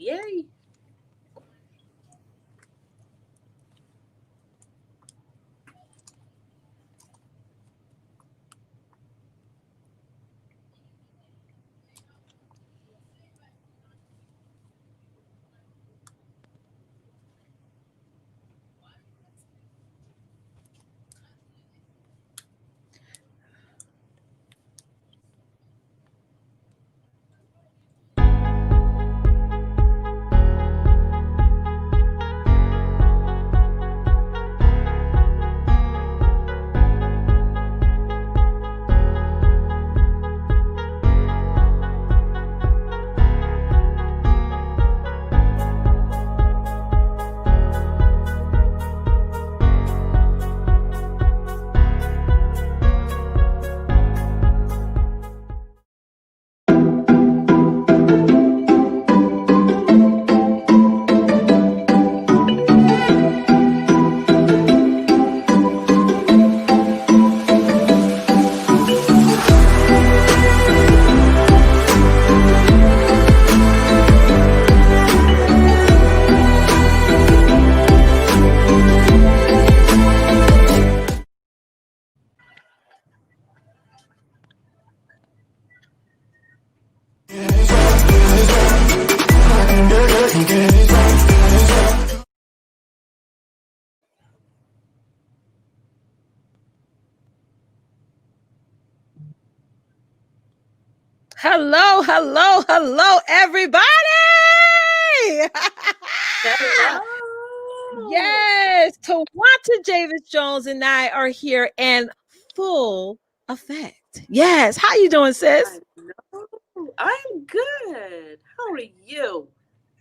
Yay. Hello, everybody. Hello. Yes, Tawanta Javis Jones and I are here in full effect. Yes, how you doing, sis? I know. I'm good. How are you?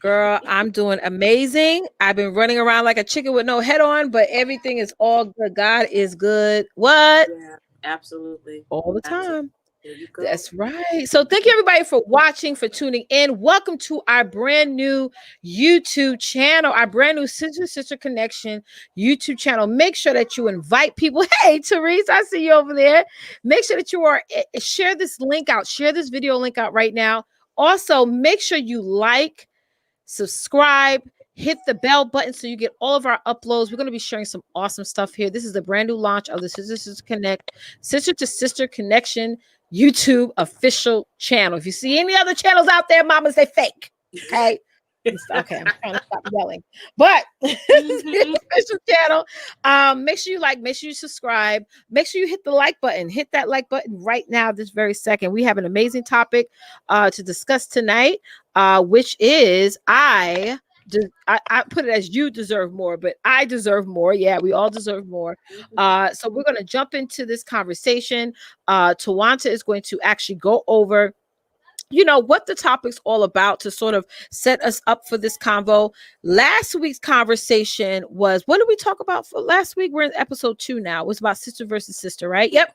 Girl, I'm doing amazing. I've been running around like a chicken with no head on, but everything is all good. God is good. What? Yeah, absolutely. All the Absolutely. time. There you go. That's right. So thank you everybody for watching, for tuning in. Welcome to our brand new YouTube channel, our brand new Sister Connection YouTube channel. Make sure that you invite people. Hey, Therese, I see you over there. Make sure that you are share this link out, share this video link out right now. Also, make sure you like, subscribe, hit the bell button so you get all of our uploads. We're going to be sharing some awesome stuff here. This is the brand new launch of the Sister to Sister Connection YouTube official channel. If you see any other channels out there, mama, say fake. Okay. Okay, I'm trying to stop yelling, but the official channel. Make sure you like, make sure you subscribe, make sure you hit the like button, hit that like button right now, this very second. We have an amazing topic to discuss tonight, which is I put it as you deserve more, but I deserve more. Yeah, we all deserve more. So we're going to jump into this conversation. Tawanta is going to actually go over what the topic's all about to sort of set us up for this convo. Last week's conversation was, what did we talk about for last week? We're in episode 2 now. It was about sister versus sister, right? Yep.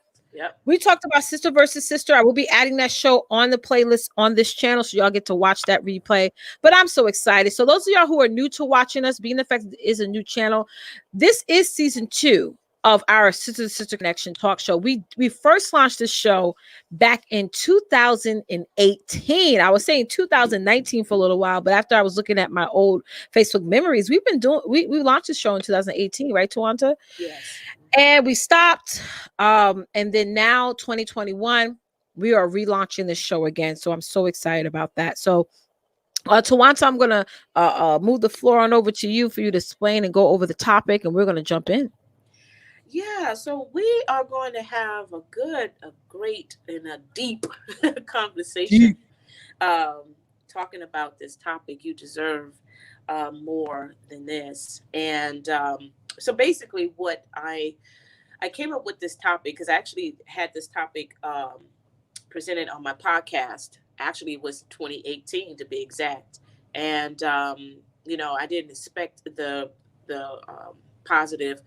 We talked about sister versus sister. I will be adding that show on the playlist on this channel, so y'all get to watch that replay. But I'm so excited. So those of y'all who are new to watching us, being the fact that it is a new channel, this is season 2 of our Sister to Sister Connection talk show. We first launched this show back in 2018. I was saying 2019 for a little while, but after I was looking at my old Facebook memories, we launched this show in 2018, right, Tawanta? Yes. And we stopped. And then now 2021, we are relaunching this show again. So I'm so excited about that. So Tawanta, I'm gonna move the floor on over to you for you to explain and go over the topic, and we're gonna jump in. Yeah, so we are going to have a great, and a deep conversation talking about this topic. You deserve more than this. And so basically what I came up with this topic because I actually had this topic presented on my podcast. Actually, it was 2018 to be exact. And, I didn't expect the positive,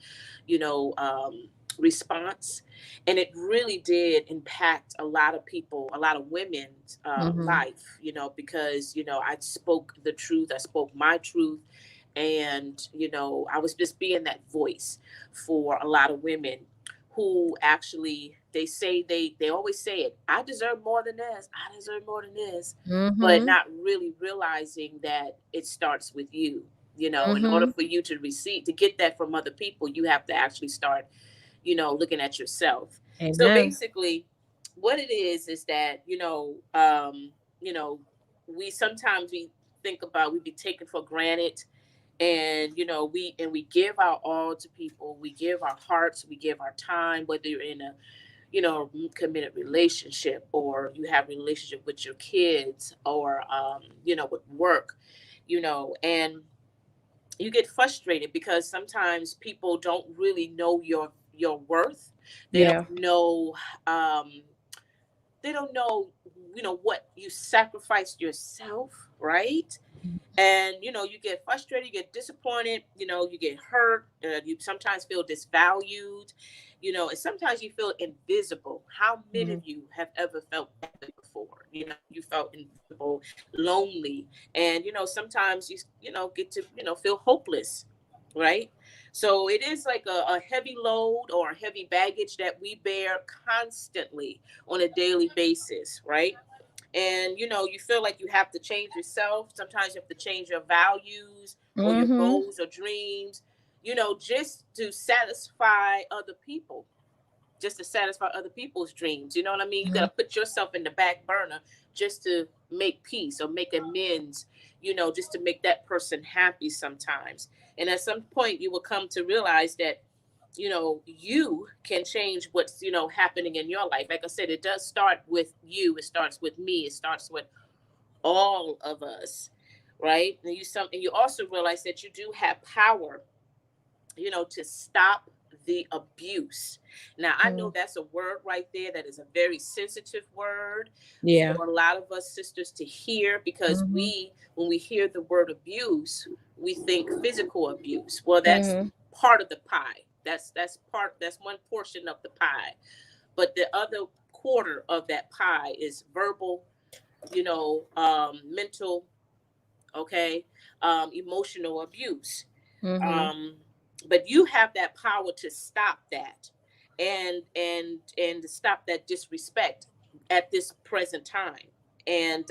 response. And it really did impact a lot of people, a lot of women's life, because, I spoke the truth. I spoke my truth. And, I was just being that voice for a lot of women who actually they say they always say it. I deserve more than this. I deserve more than this, but Mm-hmm. not really realizing that it starts with you. In order Mm-hmm. for you to receive to get that from other people, you have to actually start, looking at yourself. So Amen. basically, what it is that you know, we sometimes we think about we be taken for granted, and we give our all to people. We give our hearts, we give our time, whether you're in a committed relationship, or you have a relationship with your kids, or with work, and you get frustrated because sometimes people don't really know your worth. They Yeah. don't know, um what you sacrificed yourself, right? And you get frustrated, you get disappointed, you get hurt, you sometimes feel disvalued, and sometimes you feel invisible. How many Mm-hmm. of you have ever felt that way before? You felt invisible, lonely, and sometimes you get to feel hopeless, right? So it is like a heavy load or a heavy baggage that we bear constantly on a daily basis, right? And you feel like you have to change yourself. Sometimes you have to change your values or your Mm-hmm. goals or dreams, just to satisfy other people, just to satisfy other people's dreams. You know what I mean? You got to put yourself in the back burner just to make peace or make amends, just to make that person happy sometimes. And at some point you will come to realize that you can change what's happening in your life. Like I said, it does start with you. It starts with me. It starts with all of us, right? And you also realize that you do have power, to stop the abuse. Now, I know Mm-hmm. that's a word right there that is a very sensitive word Yeah. for a lot of us sisters to hear, because Mm-hmm. when we hear the word abuse, we think physical abuse. Well, that's Mm-hmm. part of the pie. That's one portion of the pie. But the other quarter of that pie is verbal, mental, okay, emotional abuse. Mm-hmm. um, but you have that power to stop that, and to stop that disrespect at this present time. And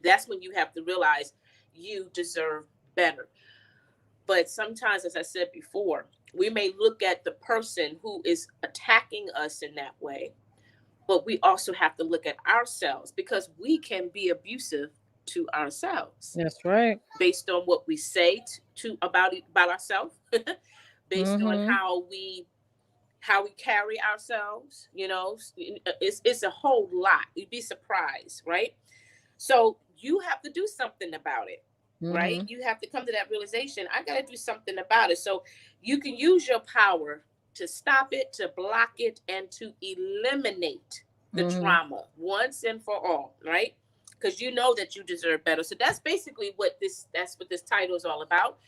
that's when you have to realize you deserve better. But sometimes, as I said before, we may look at the person who is attacking us in that way, but we also have to look at ourselves, because we can be abusive to ourselves That's right. based on what we say about ourselves, based on Mm-hmm. how we carry ourselves. It's a whole lot. You'd be surprised, right? So you have to do something about it, right? Mm-hmm. You have to come to that realization. I got to do something about it. So you can use your power to stop it, to block it, and to eliminate the Mm-hmm. trauma once and for all, right? Because you know that you deserve better. So that's basically what this title is all about.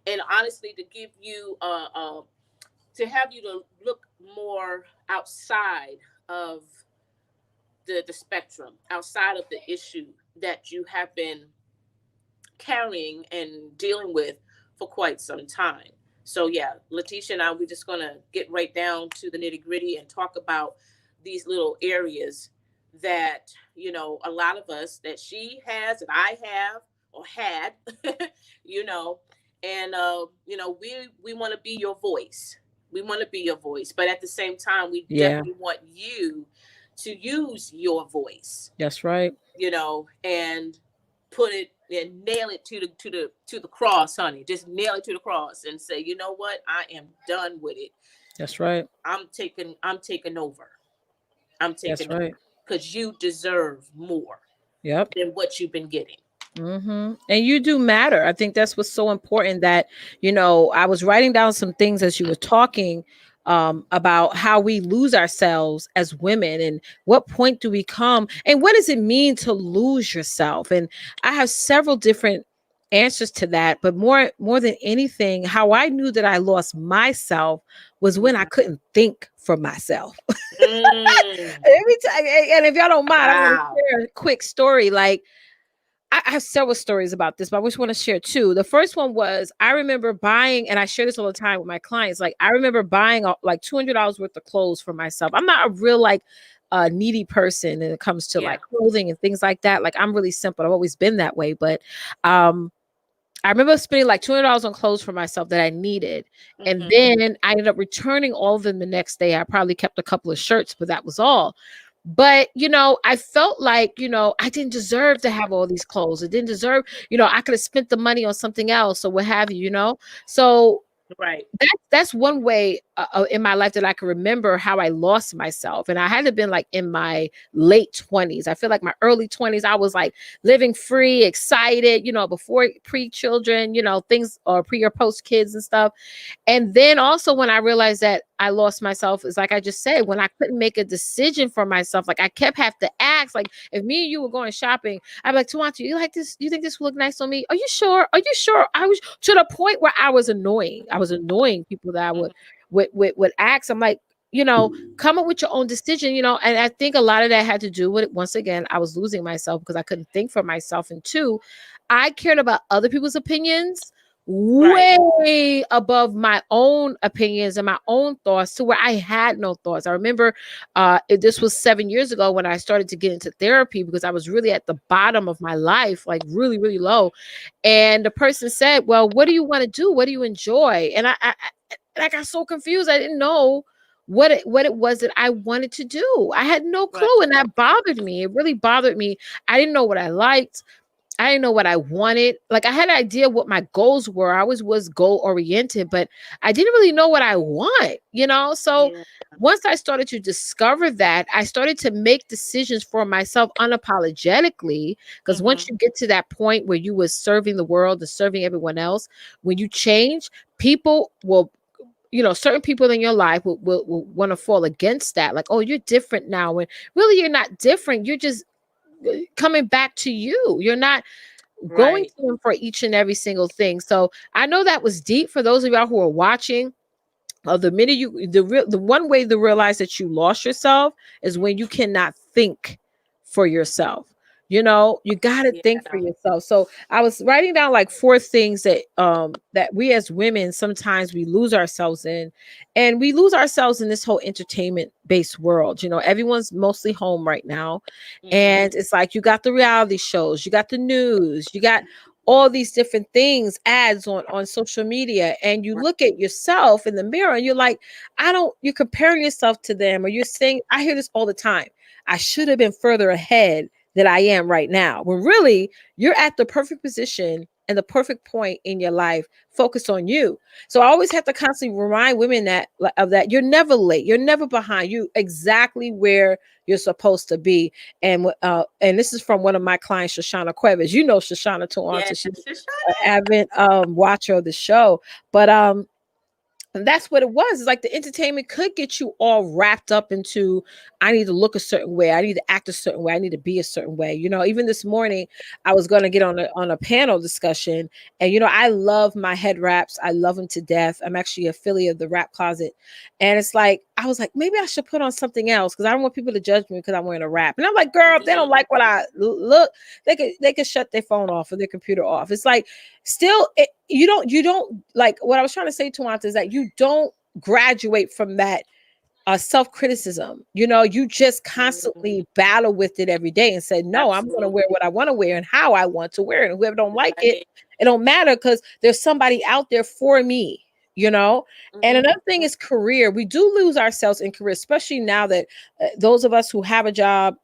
And honestly, to give you to have you to look more outside of the spectrum, outside of the issue that you have been carrying and dealing with for quite some time. So yeah, Letitia and I, we're just gonna get right down to the nitty gritty and talk about these little areas that a lot of us, that she has, and I have or had, you know, and we want to be your voice. We want to be your voice, but at the same time, we Yeah. definitely want you to use your voice, That's right. and put it and nail it to the cross, honey. Just nail it to the cross and say, you know what? I am done with it. That's right. I'm taking over. I'm That's taking over, right. because you deserve more Yep. than what you've been getting. And you do matter. I think that's what's so important, that, I was writing down some things as you were talking, about how we lose ourselves as women, and what point do we come, and what does it mean to lose yourself? And I have several different answers to that, but more than anything, how I knew that I lost myself was when I Mhm. couldn't think for myself. Mm. Every time, and if y'all don't mind, I'm going to Wow. share a quick story. Like, I have several stories about this, but I just want to share two. The first one was I remember buying, and I share this all the time with my clients. Like I remember buying like $200 worth of clothes for myself. I'm not a real like needy person when it comes to Yeah. like clothing and things like that. Like I'm really simple. I've always been that way. But um, I remember spending like $200 on clothes for myself that I needed. And Mm-hmm. then I ended up returning all of them the next day. I probably kept a couple of shirts, but that was all. But, I felt like, I didn't deserve to have all these clothes. I didn't deserve, I could have spent the money on something else or what have you. So Right. that's one way in my life that I can remember how I lost myself. And I had to been like in my late 20s. I feel like my early 20s, I was like living free, excited, before pre-children, things or pre or post kids and stuff. And then also when I realized that I lost myself is like I just said, when I couldn't make a decision for myself, like I kept have to ask, like if me and you were going shopping, I'd be like, Tawanta, you like this? You think this will look nice on me? Are you sure? Are you sure? I was to the point where I was annoying. I was annoying people that I would Mm-hmm. would ask. I'm like, come up with your own decision, and I think a lot of that had to do with, once again, I was losing myself because I couldn't think for myself. And two, I cared about other people's opinions Right. way above my own opinions and my own thoughts to where I had no thoughts. I remember this was 7 years ago when I started to get into therapy because I was really at the bottom of my life, like really, really low. And the person said, well, what do you want to do? What do you enjoy? And I got so confused. I didn't know what it was that I wanted to do. I had no Right. clue. And that bothered me. It really bothered me. I didn't know what I liked. I didn't know what I wanted. Like I had an idea what my goals were. I always was goal oriented, but I didn't really know what I want. So Yeah. once I started to discover that, I started to make decisions for myself unapologetically. Because once Mm-hmm. you get to that point where you was serving the world and serving everyone else, when you change, people will, certain people in your life will want to fall against that. Like, oh, you're different now. And really, you're not different. You're just coming back to you. You're not going Right. to him for each and every single thing. So I know that was deep for those of y'all who are watching. The minute the one way to realize that you lost yourself is when you cannot think for yourself. You got to Yeah. think for yourself. So I was writing down like four things that we as women sometimes we lose ourselves in, and we lose ourselves in this whole entertainment based world. Everyone's mostly home right now, Mm-hmm. and it's like you got the reality shows, you got the news, you got all these different things, ads on social media, and you Right. look at yourself in the mirror and you're like, you're comparing yourself to them, or you're saying, I hear this all the time, I should have been further ahead than I am right now, when really you're at the perfect position and the perfect point in your life focused on you. So I always have to constantly remind women that you're never late, you're never behind, you exactly where you're supposed to be. And this is from one of my clients, Shoshana Cuevas. Shoshana Yeah. Toronto. She's an Shoshana. avid watcher of the show. But and that's what it was. It's like the entertainment could get you all wrapped up into, I need to look a certain way, I need to act a certain way, I need to be a certain way. Even this morning, I was going to get on a panel discussion, and I love my head wraps. I love them to death. I'm actually affiliate of the Wrap Closet, and it's like I was like, maybe I should put on something else because I don't want people to judge me because I'm wearing a wrap. And I'm like, girl, if they don't Mm-hmm. like what I look, they could shut their phone off or their computer off. It's like still you don't like what I was trying to say to Wanta is that you don't graduate from that self-criticism. You just constantly battle with it every day and say, no, I'm going to wear Absolutely. what I want to wear and how I want to wear it, and whoever don't like it, Right. it don't matter because there's somebody out there for me. And Mm-hmm. another thing is career. We do lose ourselves in career, especially now that those of us who have a job,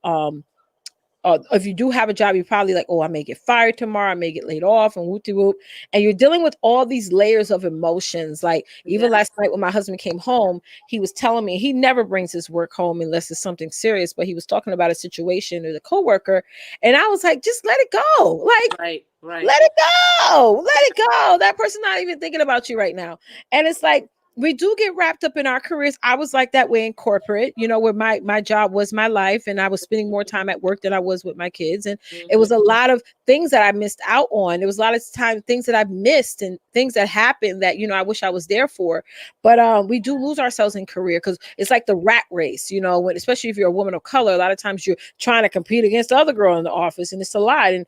if you do have a job, you're probably like, oh, I may get fired tomorrow, I may get laid off, and whoop de whoop. And you're dealing with all these layers of emotions. Like even Yeah. last night when my husband came home, he was telling me he never brings his work home unless it's something serious. But he was talking about a situation with a coworker, and I was like, just let it go. Like, Right. Right. let it go. Let it go. That person's not even thinking about you right now. And it's like, we do get wrapped up in our careers. I was like that way in corporate, where my job was my life, and I was spending more time at work than I was with my kids. And it Mm-hmm. was a lot of things that I missed out on. There was a lot of time things that I've missed and things that happened that, I wish I was there for. But we do lose ourselves in career because it's like the rat race, when, especially if you're a woman of color, a lot of times you're trying to compete against the other girl in the office, and it's a lot. And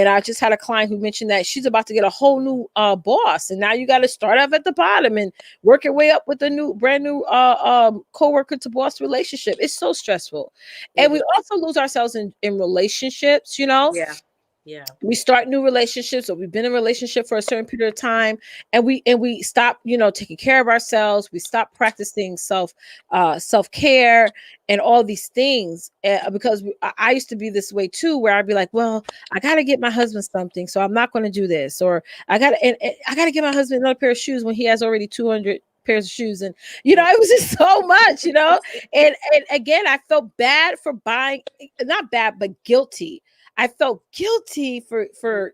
I just had a client who mentioned that she's about to get a whole new boss, and now you got to start off at the bottom and work your way up with a brand new co-worker to boss relationship. It's so stressful. And It we is. also lose ourselves in relationships. Yeah. Yeah. We start new relationships, or we've been in a relationship for a certain period of time, and we stop, taking care of ourselves. We stop practicing self-care and all these things, because I used to be this way too, where I'd be like, well, I got to get my husband something, so I'm not going to do this, or and I got to get my husband another pair of shoes when he has already 200 pairs of shoes. And it was just so much, and again, I felt bad for buying, not bad but guilty. I felt guilty for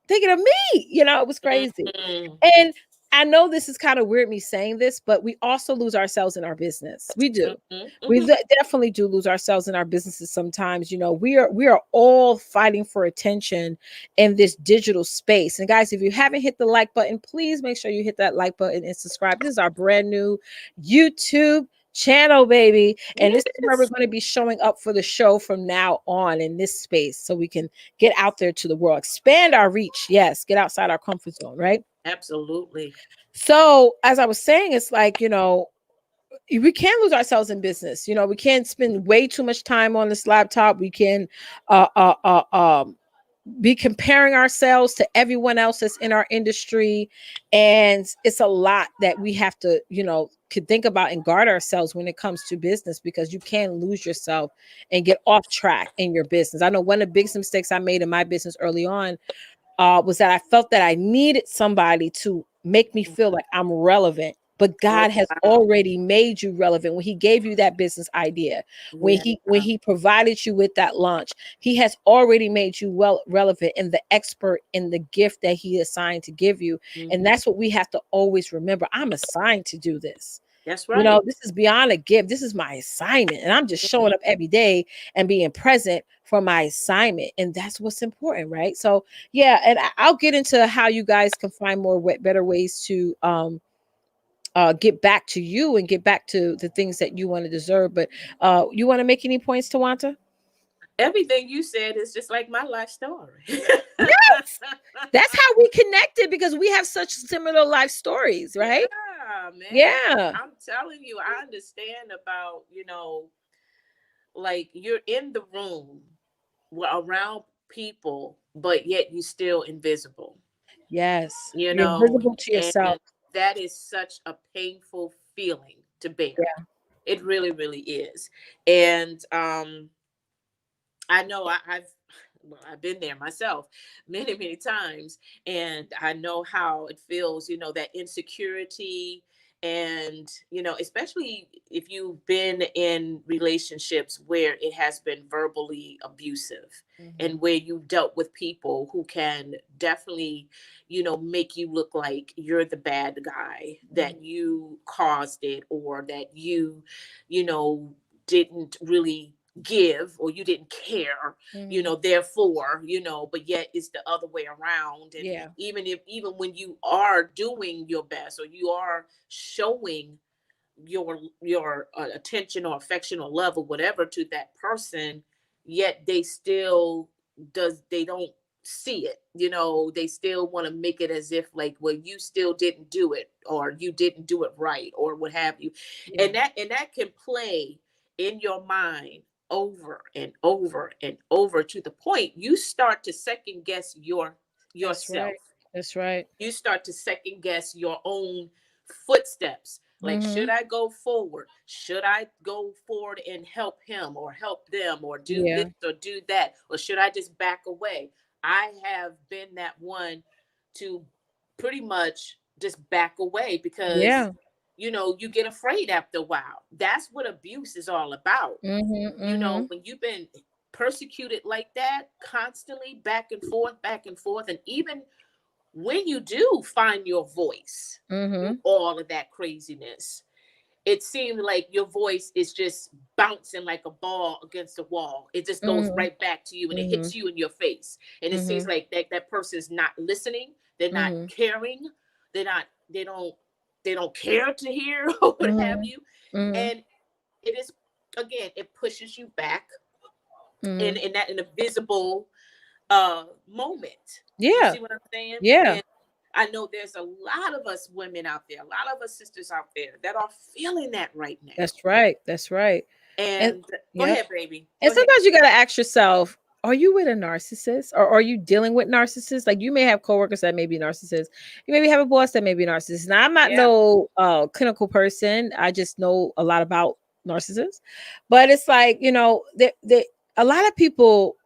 thinking of me. It was crazy. Mm-hmm. And I know this is kind of weird me saying this, but we also lose ourselves in our business. We do. Mm-hmm. We Mm-hmm. definitely do lose ourselves in our businesses sometimes. We are all fighting for attention in this digital space. And guys, if you haven't hit the like button, please make sure you hit that like button and subscribe. This is our brand new YouTube channel, baby. And this is where we're Yes. going to be showing up for the show from now on in this space, so we can get out there to the world, expand our reach. Yes, get outside our comfort zone, right? Absolutely. So, as I was saying, it's like, we can't lose ourselves in business. We can't spend way too much time on this laptop. We can uh, uh, uh, um, be comparing ourselves to everyone else that's in our industry. And it's a lot that we have to, could think about and guard ourselves when it comes to business, because you can lose yourself and get off track in your business. I know one of the biggest mistakes I made in my business early on was that I felt that I needed somebody to make me feel like I'm relevant. But Oh, God has wow. already made you relevant when He gave you that business idea, when Yeah. He provided you with that launch. He has already made you relevant and the expert in the gift that He assigned to give you. And Mm-hmm. that's what we have to always remember. I'm assigned to do this. That's right. This is beyond a gift. This is my assignment. And I'm just Mm-hmm. showing up every day and being present for my assignment. And that's what's important, right? So, yeah. And I'll get into how you guys can find more better ways to get back to you and get back to the things that you want to deserve. But you want to make any points, Tawanta? Everything you said is just like my life story. Yes. That's how we connected, because we have such similar life stories, right? Yeah, man. Yeah. I'm telling you, I understand about, like you're in the room around people, but yet you still invisible, Yes. You're invisible to yourself. and that is such a painful feeling to bear. Yeah. It really, really is. And I know I've been there myself many, many times, and I know how it feels, that insecurity. And, especially if you've been in relationships where it has been verbally abusive, Mhm. and where you dealt with people who can definitely, make you look like you're the bad guy, Mhm. that you caused it, or that you know, didn't really give, or you didn't care, Mhm. therefore, but yet it's the other way around. And Yeah. even when you are doing your best, or you are showing your attention or affection or love or whatever to that person, yet they don't see it. They still want to make it as if, like, well, you still didn't do it, or you didn't do it right, or what have you. Yeah. And that can play in your mind over and over and over, to the point you start to second guess That's right. yourself. That's right. You start to second guess your own footsteps. Like, should Mhm. I go forward? Should I go forward and help him or help them, or do this Yeah. or do that? Or should I just back away? I have been that one to pretty much just back away, because, Yeah. you get afraid after a while. That's what abuse is all about. Mhm. Mhm. When you've been persecuted like that constantly, back and forth, and even when you do find your voice through Mhm. all of that craziness, it seemed like your voice is just bouncing like a ball against the wall. It just goes Mhm. right back to you and it hits Mhm. you in your face. And it seems Mhm. like that person is not listening. They're not Mhm. caring. They're not, they don't care to hear or what have Mhm. you. Mhm. And it is, again, it pushes you back Mhm. in that, in a visible moment. You Yeah. see what I'm saying? Yeah. And I know there's a lot of us women out there, a lot of us sisters out there that are feeling that right now. That's right. That's right. And And go yep. ahead, baby. Go And ahead. sometimes you got to ask yourself, are you with a narcissist or are you dealing with narcissists? Like you may have coworkers that may be narcissists. You maybe have a boss that may be narcissist. Now I'm not Yeah. no clinical person. I just know a lot about narcissists. But it's like, a lot of people,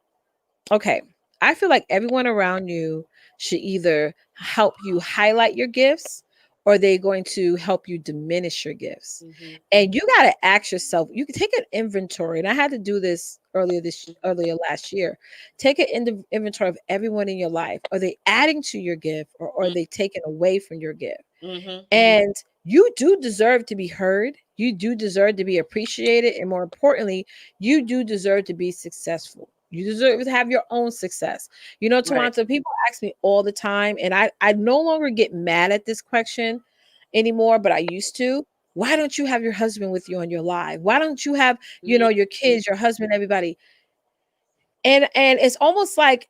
okay, I feel like everyone around you should either help you highlight your gifts or they're going to help you diminish your gifts. Mm-hmm. And you got to ask yourself, you can take an inventory. And I had to do this earlier last year. Take an inventory of everyone in your life. Are they adding to your gift or are they taking away from your gift? Mm-hmm. And you do deserve to be heard. You do deserve to be appreciated. And more importantly, you do deserve to be successful. You deserve to have your own success. Right. Tawanta, people ask me all the time, and I no longer get mad at this question anymore, but I used to. Why don't you have your husband with you on your live? Why don't you have, Mm-hmm. your kids, your husband, everybody? And it's almost like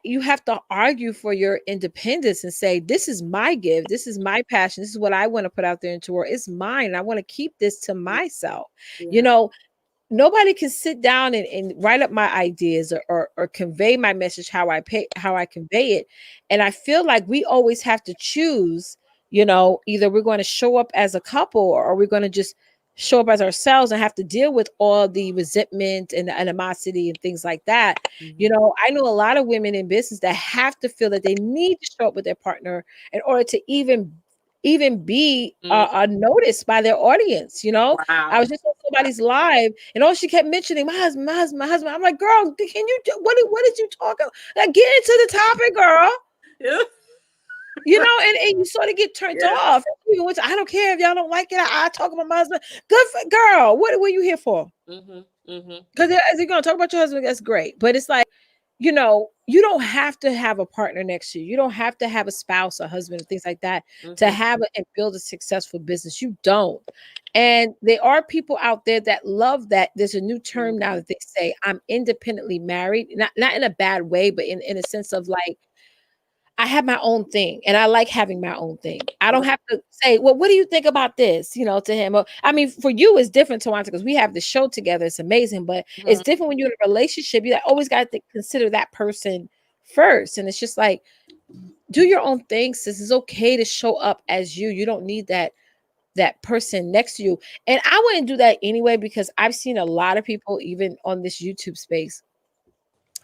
you have to argue for your independence and say, this is my gift, this is my passion, this is what I want to put out there into world. It's mine. And I want to keep this to myself. You Yeah. know, nobody can sit down and write up my ideas or convey my message how I convey it. And I feel like we always have to choose, either we're going to show up as a couple or we're going to just show up as ourselves and have to deal with all the resentment and the animosity and things like that. Mm-hmm. I know a lot of women in business that have to feel that they need to show up with their partner in order to even be Mm. noticed by their audience. I Wow. was just on Wow. somebody's live, and all she kept mentioning, my husband, my husband, my husband. I'm like, girl, can you what did you talk about? Like, get into the topic, girl. Yeah. And you sort of get turned Yeah. off. Which I don't care if y'all don't like it. I talk about my husband. Good for girl. What were you here for? Mm-hmm. Mm-hmm. Because as you're gonna talk about your husband, that's great. But it's like, you don't have to have a partner next to you. You don't have to have a spouse, a husband, and things like that to Mm-hmm. have and build a successful business. You don't. And there are people out there that love that. There's a new term now that they say, I'm independently married, not in a bad way, but in a sense of like, I have my own thing and I like having my own thing. I don't Right. have to say, well, what do you think about this? To him. I mean, for you, it's different, Tawanta, because we have the show together. It's amazing, but it's Mm-hmm. different when you're in a relationship. You always got to consider that person first. And it's just like, do your own thing, sis. It's okay to show up as you. You don't need that person next to you. And I wouldn't do that anyway, because I've seen a lot of people, even on this YouTube space,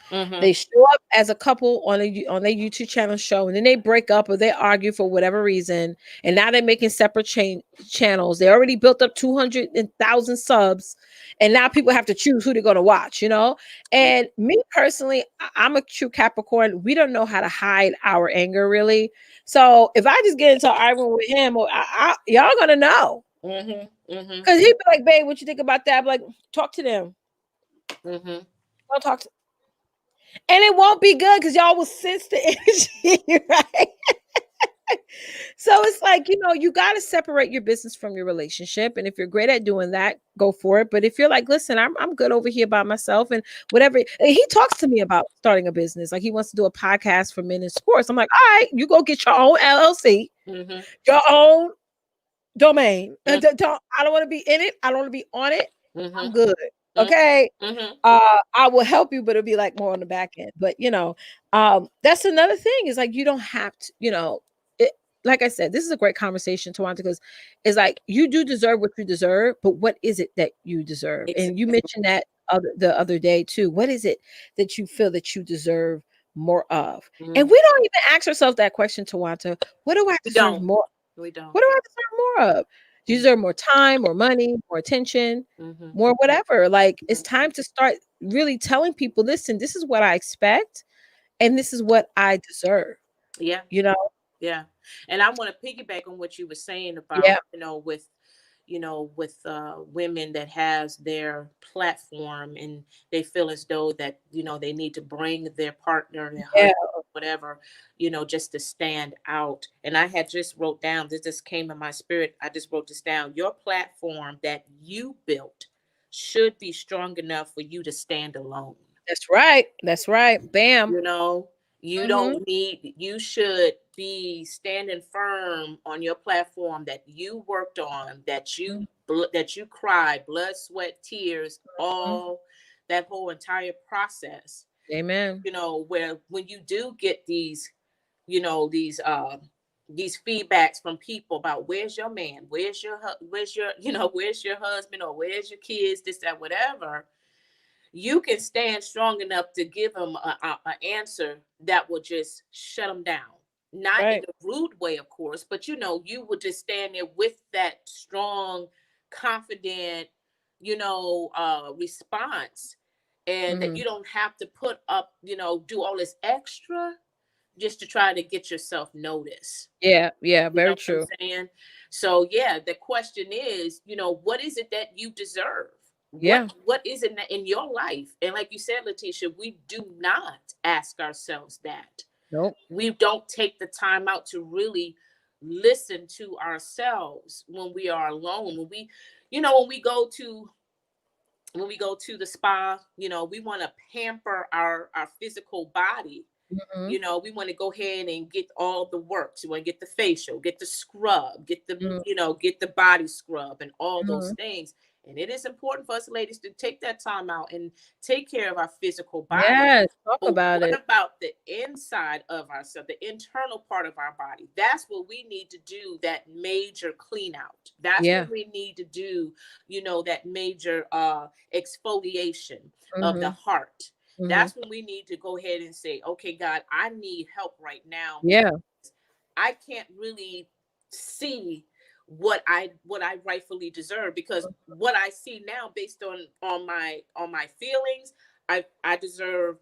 Mm-hmm. they show up as a couple on their YouTube channel show, and then they break up or they argue for whatever reason, and now they're making separate channels. They already built up 200,000 subs, and now people have to choose who they're going to watch. Yeah. And me personally, I'm a true Capricorn. We don't know how to hide our anger really. So if I just get into an argument with him, or y'all gonna know, Mm-hmm. Mm-hmm. because he'd be like, "Babe, what you think about that?" I'm like, talk to them. Mm-hmm. Don't talk to. And it won't be good because y'all will sense the energy, right? So it's like, you got to separate your business from your relationship. And if you're great at doing that, go for it. But if you're like, listen, I'm good over here by myself and whatever. And he talks to me about starting a business. Like he wants to do a podcast for men in sports. I'm like, all right, you go get your own LLC, Mm-hmm. your own domain. Mm-hmm. I don't want to be in it. I don't want to be on it. Mm-hmm. I'm good. Okay. Mm-hmm. I will help you, but it'll be like more on the back end. But that's another thing is like you don't have to, it, like I said, this is a great conversation, Tawanta, because it's like you do deserve what you deserve, but what is it that you deserve? And you Exactly. mentioned that the other day too. What is it that you feel that you deserve more of? And Mm-hmm. we don't even ask ourselves that question, Tawanta. What do I We deserve don't. more? We don't. What do I deserve more of? Do you deserve more time, more money, more attention, Mm-hmm. more whatever? Like it's Mm-hmm. time to start really telling people, listen, this is what I expect and this is what I deserve, Yeah. you know? Yeah. And I want to piggyback on what you were saying Yeah. about, with women that has their platform, and they feel as though that, they need to bring their partner, their Yeah. husband, whatever, just to stand out. And I had just wrote down, this just came in my spirit. I just wrote this down. Your platform that you built should be strong enough for you to stand alone. That's right. That's right. Bam. You know, Mm-hmm. you should be standing firm on your platform that you worked on, that you cried, blood, sweat, tears, Mm-hmm. all that whole entire process. Amen. Where when you do get these, these feedbacks from people about where's your man, where's your, where's your husband, or where's your kids, this, that, whatever, you can stand strong enough to give them a answer that will just shut them down. Not in Right. a rude way, of course, but you would just stand there with that strong, confident, response, and that Mm-hmm. you don't have to put up, do all this extra just to try to get yourself noticed. Yeah. Yeah. You know Very what I'm true. saying? So yeah, the question is, what is it that you deserve? Yeah. What is it in your life? And like you said, Letitia, we do not ask ourselves that. Nope. We don't take the time out to really listen to ourselves when we are alone. When we, when we go to the spa, we want to pamper our physical body. Mm-hmm. We want to go ahead and get all the works. We want to get the facial, get the scrub, get the, get the body scrub and all those Mm-hmm. things. And it is important for us ladies to take that time out and take care of our physical body. Yes. Talk But about what it. about the inside of ourselves, the internal part of our body? That's what we need to do, that major clean out. That's Yeah. what we need to do, that major exfoliation of the Mm-hmm. heart. Mm-hmm. That's when we need to go ahead and say, okay, God, I need help right now. Yeah. I can't really see what I rightfully deserve, because what I see now, based on my feelings, I deserve,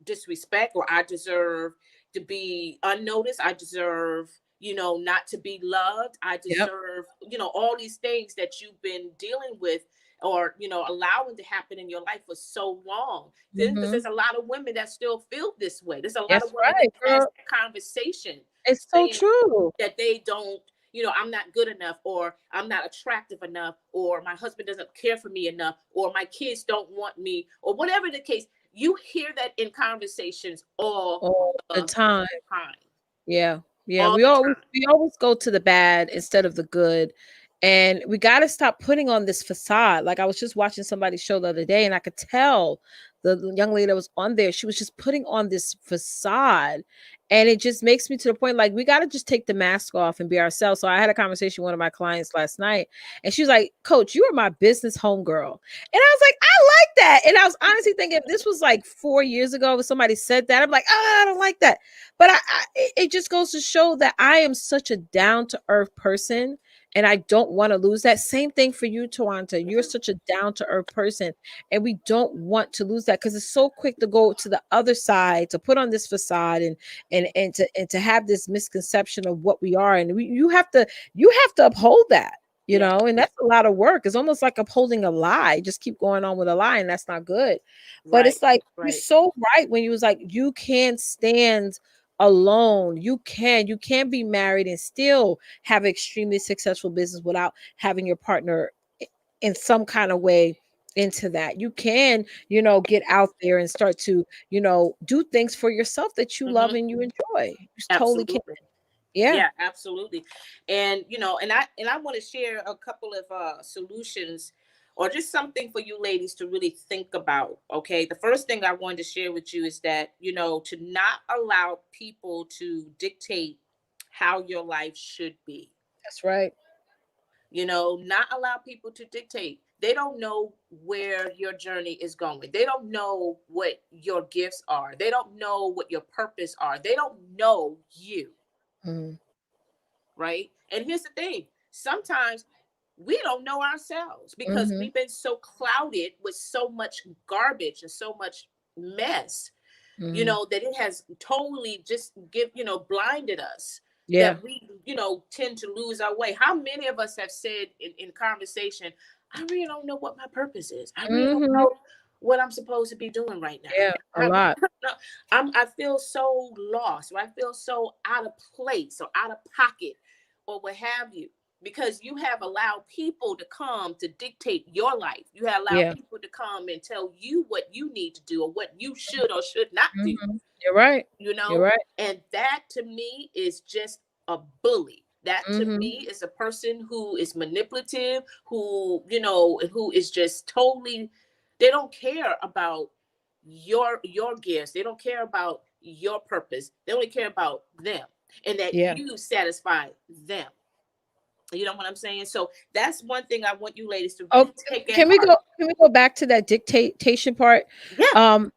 disrespect, or I deserve to be unnoticed. I deserve, not to be loved. I Yep. deserve, all these things that you've been dealing with, or allowing to happen in your life for so long. Because Mm-hmm. there's a lot of women that still feel this way. There's a lot of That's women that right, has girl. that conversation, It's so saying true. that they don't, I'm not good enough, or I'm not attractive enough, or my husband doesn't care for me enough, or my kids don't want me, or whatever the case. You hear that in conversations all All the the time. time. Yeah. Yeah. All We the always time. we always go to the bad instead of the good. And we got to stop putting on this facade. Like I was just watching somebody's show the other day and I could tell the young lady that was on there, she was just putting on this facade. And it just makes me to the point like we got to just take the mask off and be ourselves. So I had a conversation with one of my clients last night and she was like, "Coach, you are my business homegirl." And I was like, "I like that." And I was honestly thinking if this was like 4 years ago, if somebody said that, I'm like, "Oh, I don't like that." But it just goes to show that I am such a down to earth person and I don't want to lose that. Same thing for you, Tawanta. You're such a down to earth person and we don't want to lose that because it's so quick to go to the other side, to put on this facade and to have this misconception of what we are. And you have to uphold that. Yeah. And that's a lot of work. It's almost like upholding a lie. Just keep going on with a lie, and that's not good. But Right. it's like you're Right. so right when you was like, you can't stand alone. You can be married and still have extremely successful business without having your partner in some kind of way into that. You can, get out there and start to, do things for yourself that you love Hmm. and you enjoy. You just totally can. Absolutely. Yeah. Yeah, absolutely. And and I want to share a couple of solutions, or just something for you ladies to really think about. Okay, the first thing I wanted to share with you is that, to not allow people to dictate how your life should be. That's right. Not allow people to dictate. They don't know where your journey is going. They don't know what your gifts are. They don't know what your purpose are. They don't know you, Mm, right? And here's the thing. Sometimes we don't know ourselves because mhm. we've been so clouded with so much garbage and so much mess, Mhm. that it has totally just blinded us, Yeah. that we tend to lose our way. How many of us have said in conversation, I really don't know what my purpose is. I really don't Mhm. know what I'm supposed to be doing right now. Yeah, a I, lot. I feel so lost, or I feel so out of place or out of pocket or what have you, because you have allowed people to come to dictate your life. You have allowed Yeah. people to come and tell you what you need to do or what you should or should not do, Mhm. You're right. you You're know? right. And that to me is just a bully. That to Mhm. me is a person who is manipulative, who is just totally, they don't care about your gifts. They don't care about your purpose. They only care about them and that Yeah. you satisfy them. You know what I'm saying? So that's one thing I want you ladies to Oh, really take at can we go heart. can we go back to that dictation part? Yeah, Um,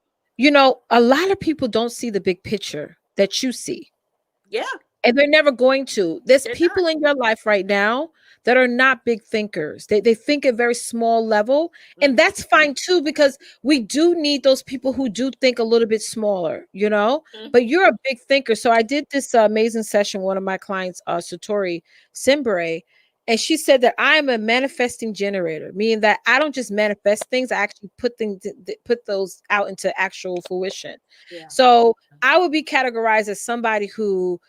a lot of people don't see the big picture that you see. yeah, And they're never going to. There's they're not. people in your life right now that are not big thinkers. They think at very small level, and Mm-hmm, that's fine too because we do need those people who do think a little bit smaller. mm-hmm, But you're a big thinker. So I did this amazing session. One of my clients, Satori Simbere, and she said that I am a manifesting generator, meaning that I don't just manifest things; I actually put those out into actual fruition. yeah. So I would be categorized as somebody who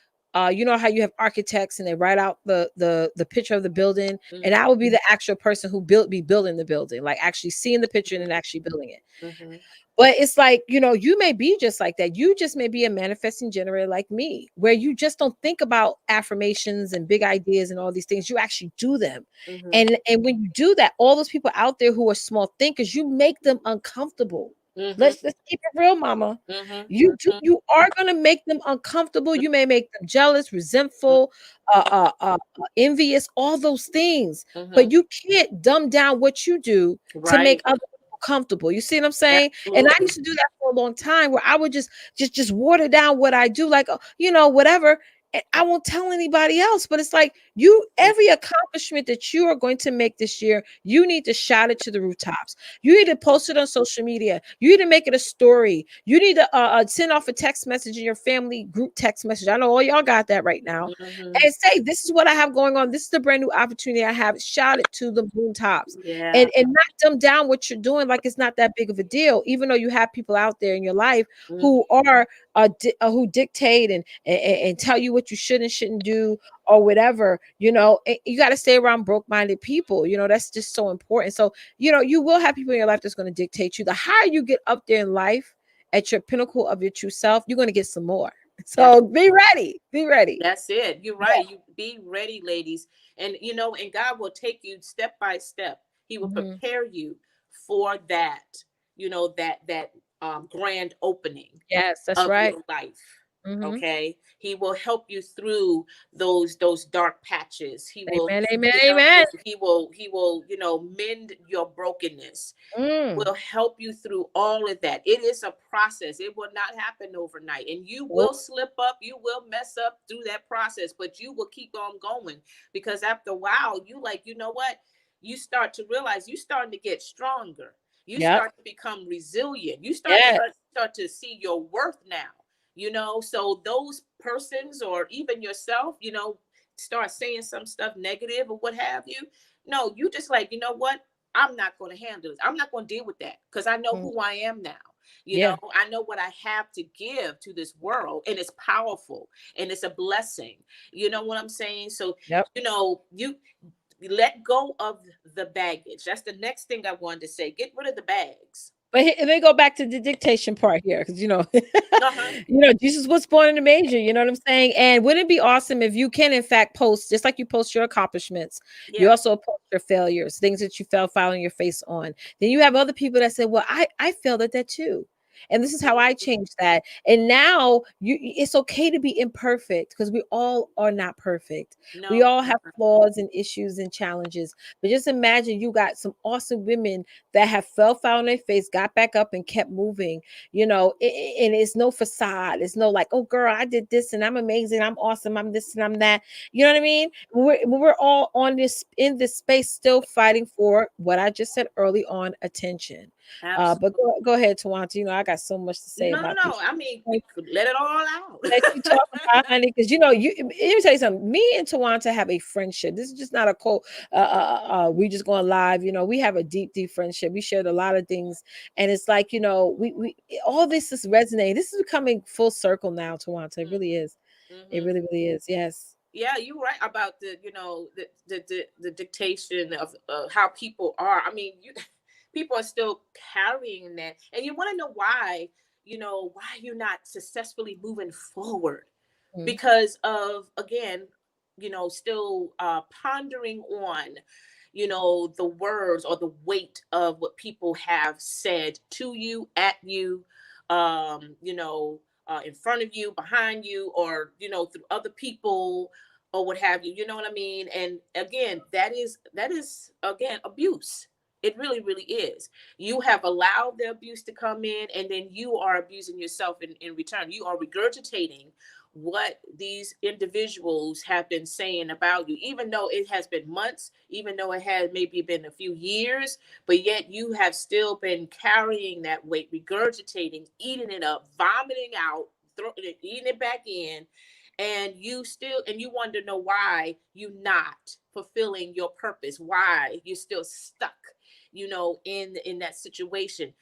you know how you have architects and they write out the picture of the building, and Mm-hmm, I would be the actual person who be building the building, like actually seeing the picture and then mm-hmm, actually building it. mm-hmm, But it's like, you may be just like that. You just may be a manifesting generator like me, where you just don't think about affirmations and big ideas and all these things. You actually do them. mm-hmm, And when you do that, all those people out there who are small thinkers, you make them uncomfortable. mm-hmm, Let's keep it real, mama. mm-hmm, You are gonna make them uncomfortable. You may make them jealous, resentful, envious, all those things. mm-hmm. But you can't dumb down what you do to make Right. other people comfortable. You see what I'm saying? And I Absolutely. used to do that for a long time where I would just water down what I do, like, whatever. And I won't tell anybody else. But it's like every accomplishment that you are going to make this year, you need to shout it to the rooftops. You need to post it on social media. You need to make it a story. You need to send off a text message in your family group text message. I know all y'all got that right now. Mm-hmm. And say, this is what I have going on. This is the brand new opportunity I have. Shout it to the rooftops, Yeah. and not dumb down what you're doing like it's not that big of a deal, even though you have people out there in your life Mm-hmm. who are who dictate and tell you what you should and shouldn't do or whatever. You got to stay around broke-minded people. That's just so important. So you will have people in your life that's going to dictate you. The higher you get up there in life at your pinnacle of your true self, you're going to get some more. That's So be ready. that's it. You're right. You be ready, ladies. And God will take you step by step. He will Hmm. prepare you for that, that grand opening Yes, that's of right. your life. Hmm. Okay, he will help you through those dark patches. He will Amen, amen, you know amen. he will mend your brokenness. Mm. Will help you through all of that. It is a process. It will not happen overnight. And you will Nope. slip up, you will mess up through that process, but you will keep on going, because after a while, you know what? You start to realize you starting to get stronger. You Yep. start to become resilient. You Yes. start to see your worth now. So those persons or even yourself, start saying some stuff negative or what have you. No, you just like, you know what? I'm not going to handle it. I'm not going to deal with that because I know Mm. who I am now. Yeah. I know what I have to give to this world, and it's powerful and it's a blessing. You know what I'm saying? So, Yep. you let go of the baggage. That's the next thing I wanted to say. Get rid of the bags. But let me go back to the dictation part here, because Uh huh. Jesus was born in a manger. You know what I'm saying? And wouldn't it be awesome if you can, in fact, post just like you post your accomplishments, you Yeah. also post your failures, things that you fell flat on your face on. Then you have other people that say, "Well, I failed at that too." And this is how I Mhm. changed that. And now it's okay to be imperfect because we all are not perfect. We No. all have flaws and issues and challenges. But just imagine you got some awesome women that have fell flat on their face, got back up and kept moving, and it's no facade. It's no like, oh girl, I did this and I'm amazing, I'm awesome, I'm this and I'm that. You know what I mean? We're all on this in this space still fighting for what I just said early on, attention. But Absolutely. go ahead, Tawanta. You know, I got so much to say No, no, about no. these I mean, we points could let it all out. that you talk about, honey, because you know, let me tell you something. Me and Tawanta have a friendship. This is just not a cold. We just going live. You know, we have a deep, deep friendship. We shared a lot of things, and it's like, you know, we all this is resonating. This is becoming full circle now, Tawanta. It really is. It Mm-hmm. really, really is. Yes. Yeah, you're right about the, the dictation of how people are. I mean, people are still carrying that, and you want to know why. Why you're not successfully moving forward Mm-hmm. because of, again, still pondering on, the words or the weight of what people have said to you, at you, in front of you, behind you, or through other people, or what have you. You know what I mean? And again, that is again abuse. It really, really is. You have allowed the abuse to come in, and then you are abusing yourself in return. You are regurgitating what these individuals have been saying about you, even though it has been months, even though it has maybe been a few years, but yet you have still been carrying that weight, regurgitating, eating it up, vomiting out, throwing it, eating it back in, and you wonder, know why you not fulfilling your purpose, why you're still stuck, in that situation,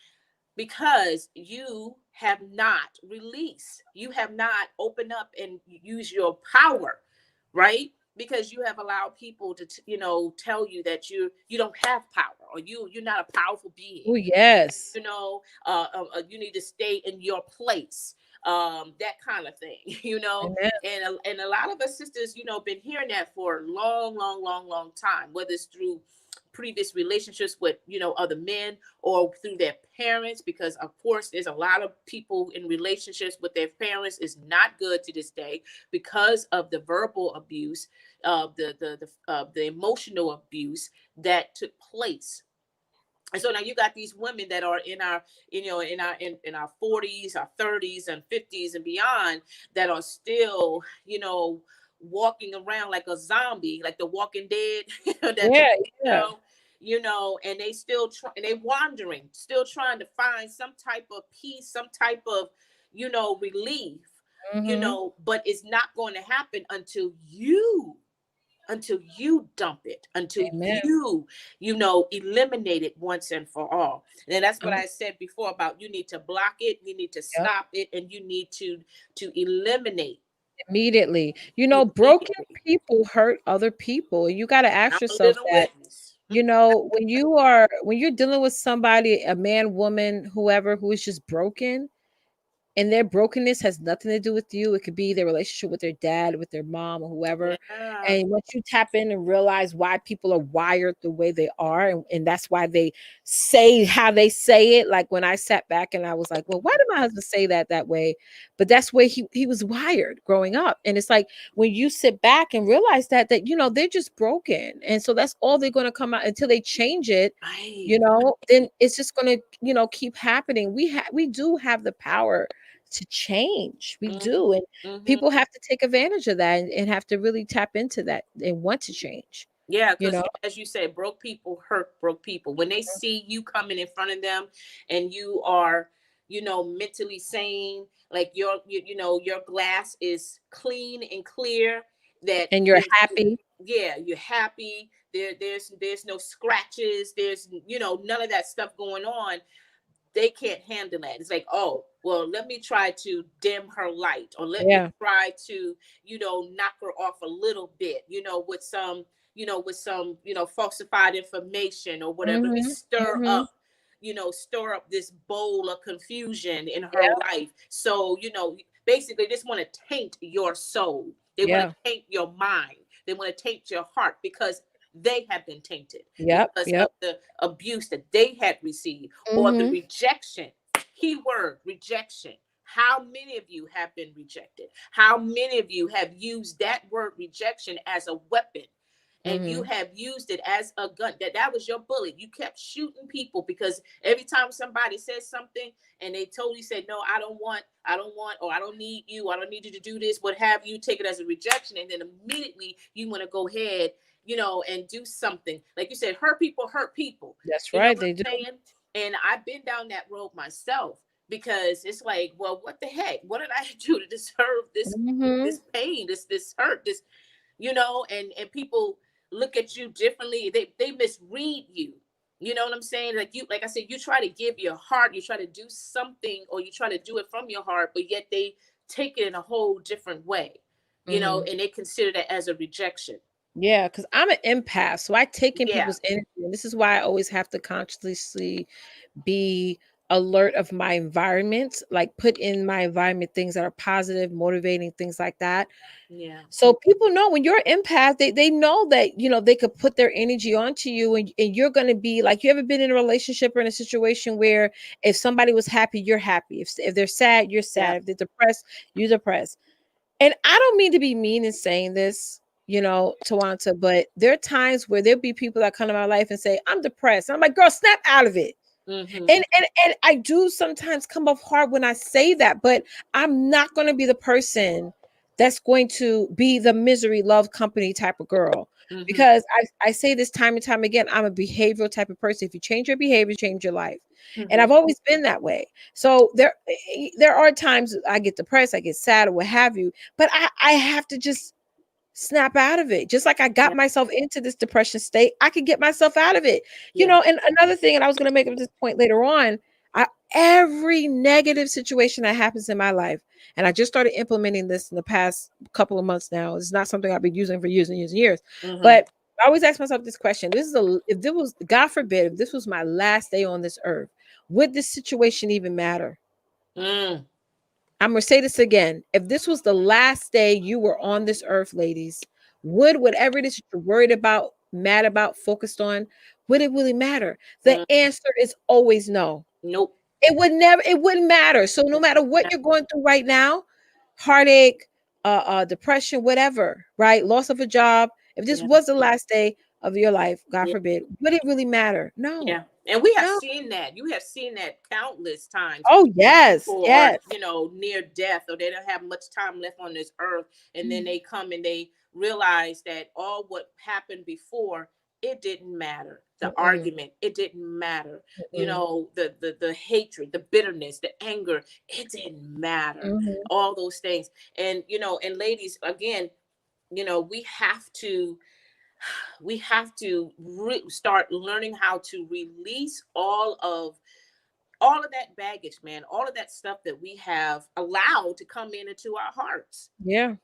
because you have not released, you have not opened up and use your power, right? Because you have allowed people to tell you that you don't have power, or you're not a powerful being, Oh yes. you need to stay in your place, that kind of thing. Amen. And a lot of us sisters, been hearing that for a long, long, long, long time, whether it's through previous relationships with other men, or through their parents, because of course there's a lot of people in relationships with their parents is not good to this day, because of the verbal abuse, the emotional abuse that took place. And so now you got these women that are in our, in our 40s, our 30s and 50s and beyond, that are still, walking around like a zombie, like the Walking Dead. That Yeah, yeah. show, and they still try, and they wandering, still trying to find some type of peace, some type of, relief, Mm-hmm. but it's not going to happen until you dump it, until Amen. you eliminate it once and for all. And that's what Um, I said before about, you need to block it, you need to yep. stop it, and you need to eliminate Immediately. You know, broken immediately. people hurt other people. You got to ask I'm a yourself living that, witness. you know, when you're dealing with somebody, a man, woman, whoever, who is just broken, and their brokenness has nothing to do with you. It could be their relationship with their dad, with their mom, or whoever. Yeah. And once you tap in and realize why people are wired the way they are, and that's why they say how they say it. Like when I sat back and I was like, well, why did my husband say that way? But that's where he was wired growing up. And it's like when you sit back and realize that you know they're just broken, and so that's all they're going to come out until they change it. You Right. know, then it's just going to keep happening. We do have the power to change. We Mm-hmm. do. And Mm-hmm. people have to take advantage of that, and have to really tap into that and want to change, Yeah, you because know? as you said, broke people hurt broke people. When they see you coming in front of them, and you are, mentally sane, like your glass is clean and clear, that And you're happy. yeah, you're happy. There's no scratches. There's none of that stuff going on. They can't handle that. It's like, oh, well, let me try to dim her light, or let me Yeah. try to, knock her off a little bit, with some, falsified information or whatever. Let me Mhm. Mhm. stir up this bowl of confusion in her Yeah. life. So, basically they just want to taint your soul. They want to Yeah. taint your mind. They want to taint your heart, because they have been tainted Yep. because of Yep. the abuse that they had received, or the Mhm. rejection. Keyword rejection. How many of you have been rejected? How many of you have used that word rejection as a weapon? And you Mhm. have used it as a gun. That was your bullet. You kept shooting people, because every time somebody says something and they totally said, no, I don't want, or I don't need you, I don't need you to do this, what have you, take it as a rejection. And then immediately you want to go ahead, and do something. Like you said, hurt people hurt people. That's You know right. what They do. I'm saying? And I've been down that road myself, because it's like, well, what the heck? What did I do to deserve Mm-hmm. this pain, this hurt, this, and people look at you differently. They misread you. You know what I'm saying? Like I said, you try to give your heart, you try to do something, or you try to do it from your heart, but yet they take it in a whole different way, Mm-hmm. and they consider that as a rejection. Yeah, because I'm an empath, so I take in Yeah. people's energy, and this is why I always have to consciously be alert of my environment, like put in my environment things that are positive, motivating, things like that. Yeah. So people know when you're an empath, they know that they could put their energy onto you, and you're gonna be like, you ever been in a relationship or in a situation where if somebody was happy, you're happy. If they're sad, you're Yeah. sad. If they're depressed, you're depressed. And I don't mean to be mean in saying this, Tawanta, but there are times where there'll be people that come to my life and say, I'm depressed. And I'm like, girl, snap out of it. Mm-hmm. And I do sometimes come off hard when I say that, but I'm not going to be the person that's going to be the misery love company type of girl. Mm-hmm. Because I say this time and time again, I'm a behavioral type of person. If you change your behavior, change your life. And Mm-hmm. I've always been that way. So there are times I get depressed, I get sad or what have you, but I have to just snap out of it. Just like I got Yeah. myself into this depression state, I could get myself out of it. Yeah. And another thing, and I was going to make up this point later on, every negative situation that happens in my life, and I just started implementing this in the past couple of months now. It's not something I've been using for years and years and years, Mm-hmm. but I always ask myself this question. If there was, God forbid, if this was my last day on this earth, would this situation even matter? Mm. I'm going to say this again. If this was the last day you were on this earth, ladies, would whatever it is you're worried about, mad about, focused on, would it really matter? The Mm. answer is always no. Nope. It wouldn't matter. So no matter what Yeah. you're going through right now, heartache, depression, whatever, right? Loss of a job. If this Yeah. was the last day of your life, God Yeah. forbid, would it really matter? No, Yeah. And we have no. seen that. You have seen that countless times. Oh, yes, People are, yes. near death, or they don't have much time left on this earth, and then Mhm. they come and they realize that all what happened before, it didn't matter. The Mm-mm, argument, it didn't matter. mm-mm, The hatred, the bitterness, the anger, it didn't matter. mhm. All those things. And and ladies, again, we have to start learning how to release all of that baggage, man, all of that stuff that we have allowed to come into our hearts. Yeah.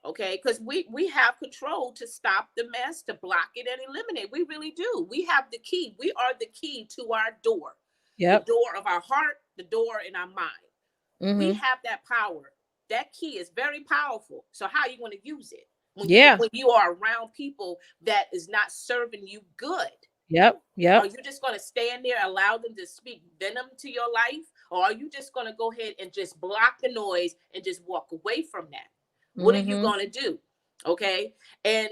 Okay, because we have control to stop the mess, to block it and eliminate. We really do. We have the key. We are the key to our door, the Yep. door of our heart, the door in our mind. We Mhm. have that power. That key is very powerful. So how are you going to use it when you Yeah. when you are around people that is not serving you good? Yep. Are Yep. you just going to stand there, allow them to speak venom to your life? Or are you just going to go ahead and just block the noise and just walk away from that? What are you Mhm. going to do? Okay. And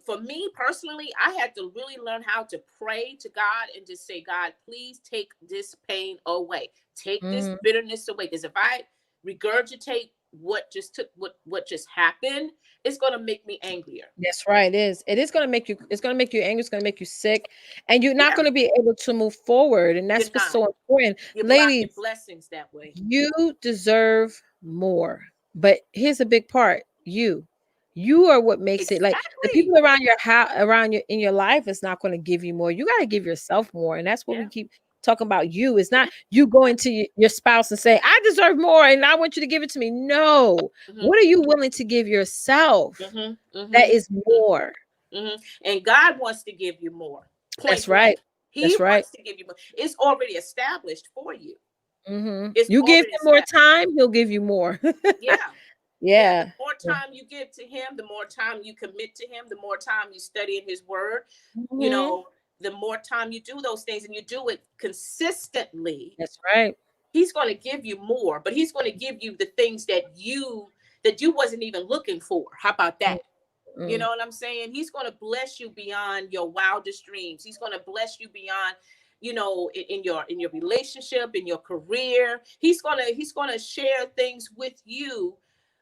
for me personally, I had to really learn how to pray to God and just say, God, please take this pain away. Take this Mhm. bitterness away. Because if I regurgitate what just happened, it's going to make me angrier. That's right. It is. It is going to make you. It's going to make you angry. It's going to make you sick, and you're not Yeah, going to be able to move forward. And you're that's what's not. so important, You're blocking ladies. blessings that way. You deserve more. But here's a big part. You are what makes it, like, the Exactly. people around your house, around your in your life is not going to give you more. You got to give yourself more. And that's what we Yeah. keep talking about. It's not you going to your spouse and say, I deserve more and I want you to give it to me. No. Mm-hmm. What are you willing to give yourself Mm-hmm. that Mm-hmm. is more? Mm-hmm. And God wants to give you more. Point That's right. blank. He That's right. wants to give you more. It's already established for you. Mhm. It's You give already him more established. time, he'll give you more. Yeah. Yeah. The Yeah. more Yeah. time you give to him, the more time you commit to him, the more time you study in his word, you Mhm. know, the more time you do those things and you do it consistently, That's right. he's going to give you more, but he's going to give you the things that you wasn't even looking for. How about that? You Mm-mm. know what I'm saying? He's going to bless you beyond your wildest dreams. He's going to bless you beyond, in your relationship, in your career. He's going to share things with you,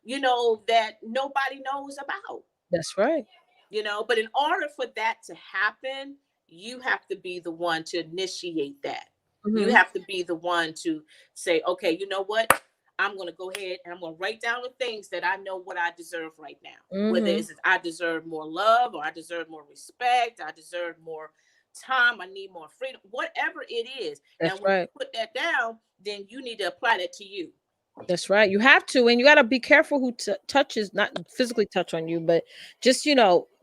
that nobody knows about. That's right. But in order for that to happen, you have to be the one to initiate that. You Mhm. have to be the one to say, okay, you know what? I'm going to go ahead and I'm going to write down the things that I know what I deserve right now. Whether Mhm. it's I deserve more love, or I deserve more respect, I deserve more time, I need more freedom, whatever it is. Now, That's when you right. put that down, then you need to apply that to you. That's right. You have to, and you got to be careful who touches, not physically touch on you, but just,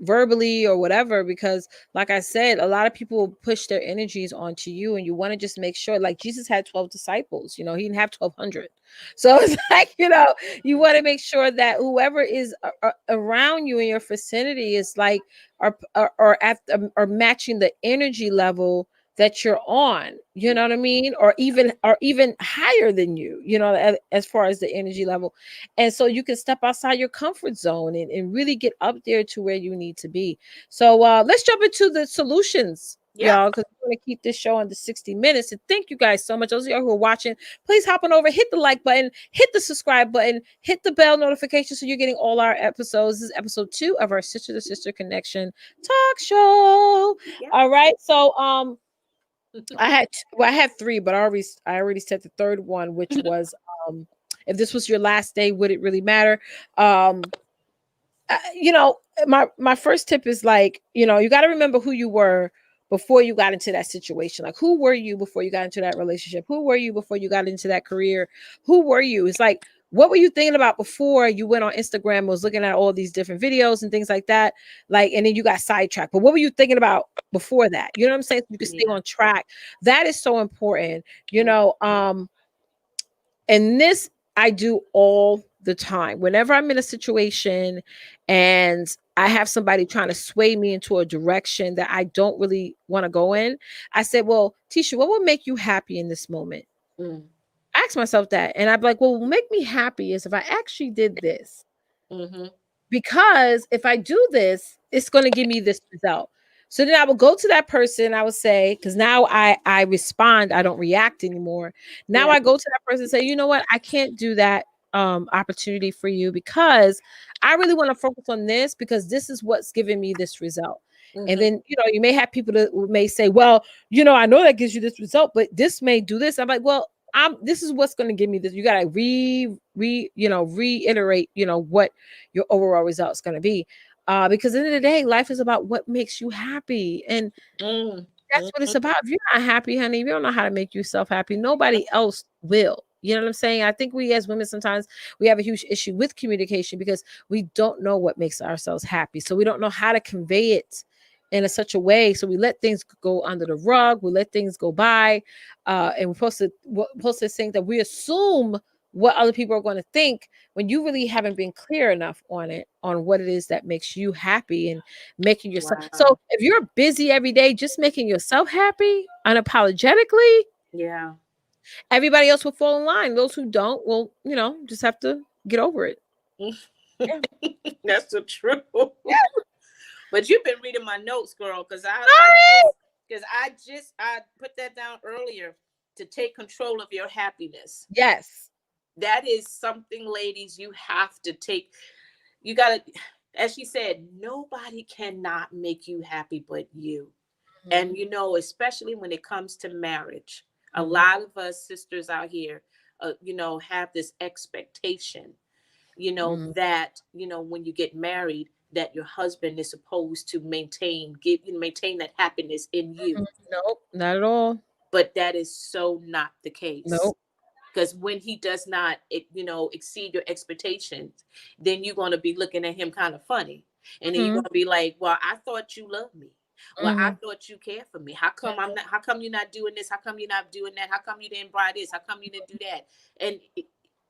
verbally or whatever. Because, like I said, a lot of people push their energies onto you, and you want to just make sure, like Jesus had 12 disciples, he didn't have 1,200. So it's like, you want to make sure that whoever is around you in your vicinity is like, or at or matching the energy level that you're on, you Yeah. know what I mean, or even higher than you, as far as the energy level. And so you can step outside your comfort zone and really get up there to where you need to be. So let's jump into the solutions, Yeah. y'all, because we're going to keep this show under 60 minutes. And thank you guys so much. Those of y'all who are watching, please hop on over, hit the like button, hit the subscribe button, hit the bell notification so you're getting all our episodes. This is episode 2 of our Sister to Sister Connection talk show. Yeah. All right. So I had 3, but I already said the third one, which was, if this was your last day, would it really matter? Um, you know, my first tip is, like, you got to remember who you were before you got into that situation. Like, who were you before you got into that relationship? Who were you before you got into that career? Who were you? It's like, what were you thinking about before you went on Instagram and was looking at all these different videos and things like that? Like, and then you got sidetracked. But what were you thinking about before that? You know what I'm saying? So you can stay Yeah. on track. That is so important. You Mm. know, and this I do all the time. Whenever I'm in a situation and I have somebody trying to sway me into a direction that I don't really want to go in, I said, well, Tisha, what would make you happy in this moment? Mm. Ask myself that. And I'd be like, well, what would make me happy is if I actually did this. Mm-hmm. Because if I do this, it's going to give me this result. So then I will go to that person. I would say, because now I respond, I don't react anymore. Now Yeah. I go to that person and say, you know what, I can't do that opportunity for you because I really want to focus on this because this is what's giving me this result. And Mm-hmm. then, you may have people that may say, well, I know that gives you this result, but this may do this. I'm like, well, this is what's going to give me this. You got to reiterate, what your overall result is going to be. Because at the end of the day, life is about what makes you happy. And Mm. that's what Mm-hmm. it's about. If you're not happy, honey, if you don't know how to make yourself happy, nobody else will. You know what I'm saying? I think we as women sometimes we have a huge issue with communication because we don't know what makes ourselves happy. So we don't know how to convey it in such a way. So we let things go under the rug, we let things go by, and we're supposed to think that we assume what other people are going to think when you really haven't been clear enough on what it is that makes you happy and making yourself. So Wow. if you're busy every day just making yourself happy unapologetically, Yeah. everybody else will fall in line. Those who don't will, just have to get over it. Yeah. That's the truth. But you've been reading my notes, girl, because Sorry. I put that down earlier, to take control of your happiness. Yes. That is something, ladies, you have to take. You gotta, as she said, nobody cannot make you happy but you. Mhm, And especially when it comes to marriage, a mhm, lot of us sisters out here, have this expectation, mhm, that when you get married, that your husband is supposed to maintain that happiness in you. mhm. Nope, not at all. But that is so not the case. Nope. Because when he does not exceed your expectations, then you're going to be looking at him kind of funny, and then you're going Mhm, to be like, well, I thought you loved me. Well, I mhm, thought you cared for me. How come you're not doing this? How come you're not doing that? How come you didn't buy this? How come you didn't do that? And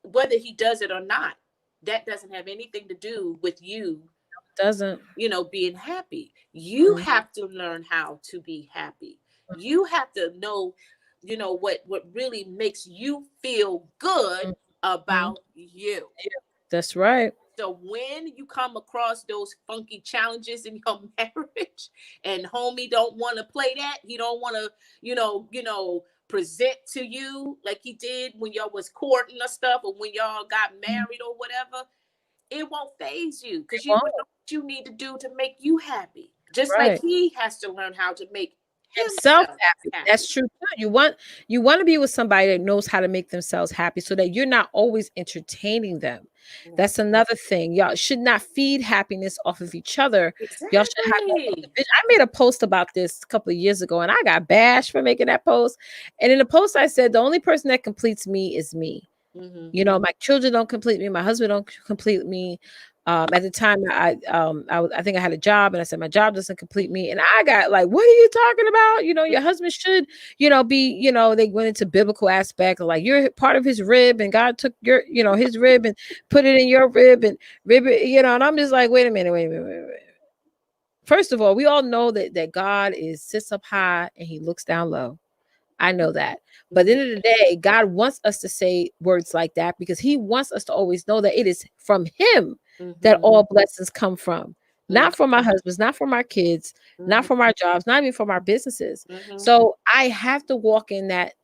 whether he does it or not, that doesn't have anything to do with you, doesn't. being happy. You Mhm, have to learn how to be happy. You have to know, what really makes you feel good mhm, mhm. about you. Yeah, that's right. So when you come across those funky challenges in your marriage, and homie don't want to play that, he don't want to, present to you like he did when y'all was courting or stuff, or when y'all got Mhm. married or whatever, it won't phase you, It because you will know won't. what you need to do to make you happy. Just like Right. he has to learn how to make themselves himself happy. That's happy. true too. You want to be with somebody that knows how to make themselves happy so that you're not always entertaining them. Yeah. That's another thing. Y'all should not feed happiness off of each other. Y'all should have your own Exactly. division. I made a post about this a couple of years ago and I got bashed for making that post. And in the post I said the only person that completes me is me. Mm-hmm. You know, my children don't complete me. My husband don't complete me. At the time, I think I had a job, and I said my job doesn't complete me. And I got like, what are you talking about? You know, your husband should, be. They went into biblical aspect, like you're part of his rib, and God took your, his rib and put it in your rib and rib it. And I'm just like, wait a minute, wait a minute, wait a minute. First of all, we all know that God is sits up high and He looks down low. I know that. But at the Mm-hmm. end of the day, God wants us to say words like that because He wants us to always know that it is from Him that Mm-hmm. all blessings come from. Mm-hmm. Not from our husbands, not from our kids, not Mm-hmm. from our jobs, not even from our businesses. Mm-hmm. So I have to walk in that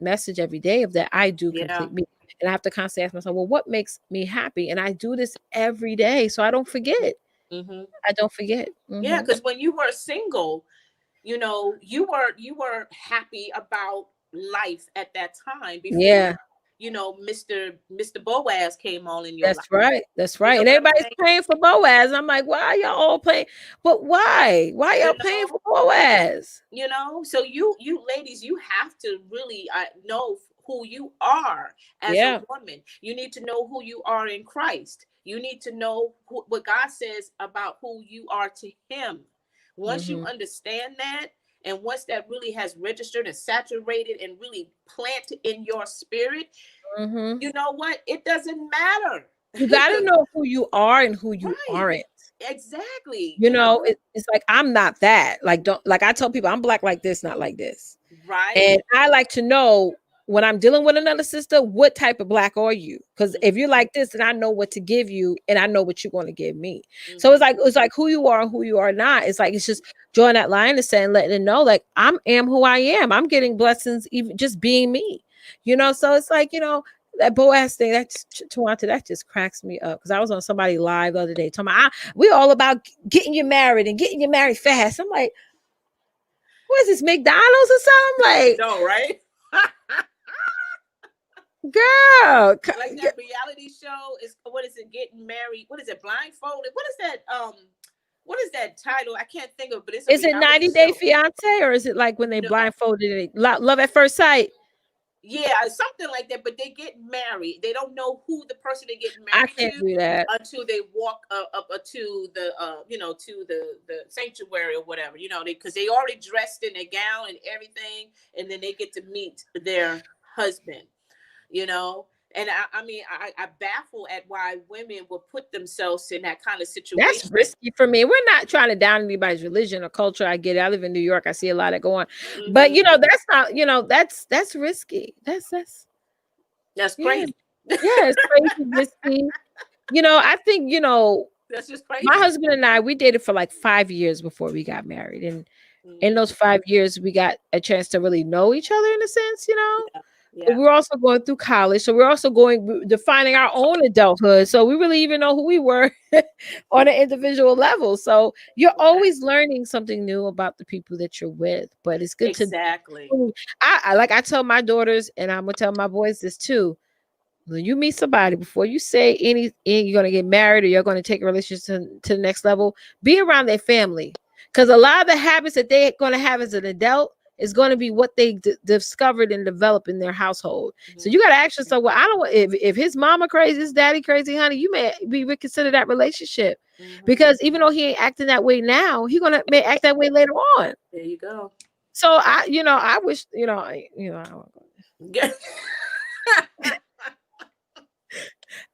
message every day of that I do Yeah. complete me. And I have to constantly ask myself, well, what makes me happy? And I do this every day. So I don't forget. Mm-hmm. I don't forget. Yeah, Hmm. because when you were single, you were happy about life at that time before, Yeah. Mr. Boaz came on in your life. That's right. That's You right. know And what I'm everybody's saying? paying for Boaz. I'm like, why y'all all paying? But why? Why You y'all paying know, for Boaz? so you ladies, you have to really know who you are as a Yeah. woman. You need to know who you are in Christ. You need to know what God says about who you are to Him. Once you Hmm. understand that, and once that really has registered and saturated and really planted in your spirit, Hmm. you know what? It doesn't matter. You got to know who you are and who you Right. aren't. Exactly. You know, it's like I'm not that. Like, don't like I tell people I'm black like this, not like this. Right. And I like to know when I'm dealing with another sister, what type of black are you? Because if you're like this, then I know what to give you and I know what you're going to give me. So Mm-hmm. it's like who you are and who you are not. It's like it's just drawing that line and saying, letting them know, like am who I am. I'm getting blessings even just being me. So it's like, that Boaz thing, that's Tawanta, that just cracks me up. Because I was on somebody live the other day talking about we all about getting you married and getting you married fast. I'm like, what is this, McDonald's or something? Like, No, right? girl, Like that reality show is, what is it, getting married? What is it, blindfolded? What is that title? I can't think of, but it's a is it reality 90 Day show. Fiance or is it like when they No, blindfolded it? Love at first sight? yeah, something like that. But they get married. They don't know who the person they get I married can't to do that. until they walk up to the to the sanctuary or whatever. Because they already dressed in a gown and everything, and then they get to meet their husband. you know and I mean, I baffle at why women will put themselves in that kind of That's situation. risky for me. We're not trying to down anybody's religion or culture. I get it. I live in New York. I see a lot of going. But Hmm. that's not, that's risky. That's That's yeah. crazy. Yeah, it's crazy risky. I think, That's just my crazy. husband and I, we dated for like 5 years before we got married. And in Hmm. those 5 years, we got a chance to really know each other in a sense. Yeah, But yeah. we're also going through college. So we're also defining our own adulthood. So we really even know who we were on an individual level. So you're Okay. always learning something new about the people that you're with. But it's good to, Exactly. I tell my daughters, and I'm going to tell my boys this too. When you meet somebody, before you say you're going to get married or you're going to take a relationship to the next level, be around their family. Because a lot of the habits that they're going to have as an adult is going to be what they discovered and developed in their household. So Hmm. you got to ask yourself, well, I don't, if his mama crazy, his daddy crazy, honey, you may be reconsider that relationship. Hmm. Because even though he ain't acting that way now, he gonna may act that way later on. There you go. So I wish, I don't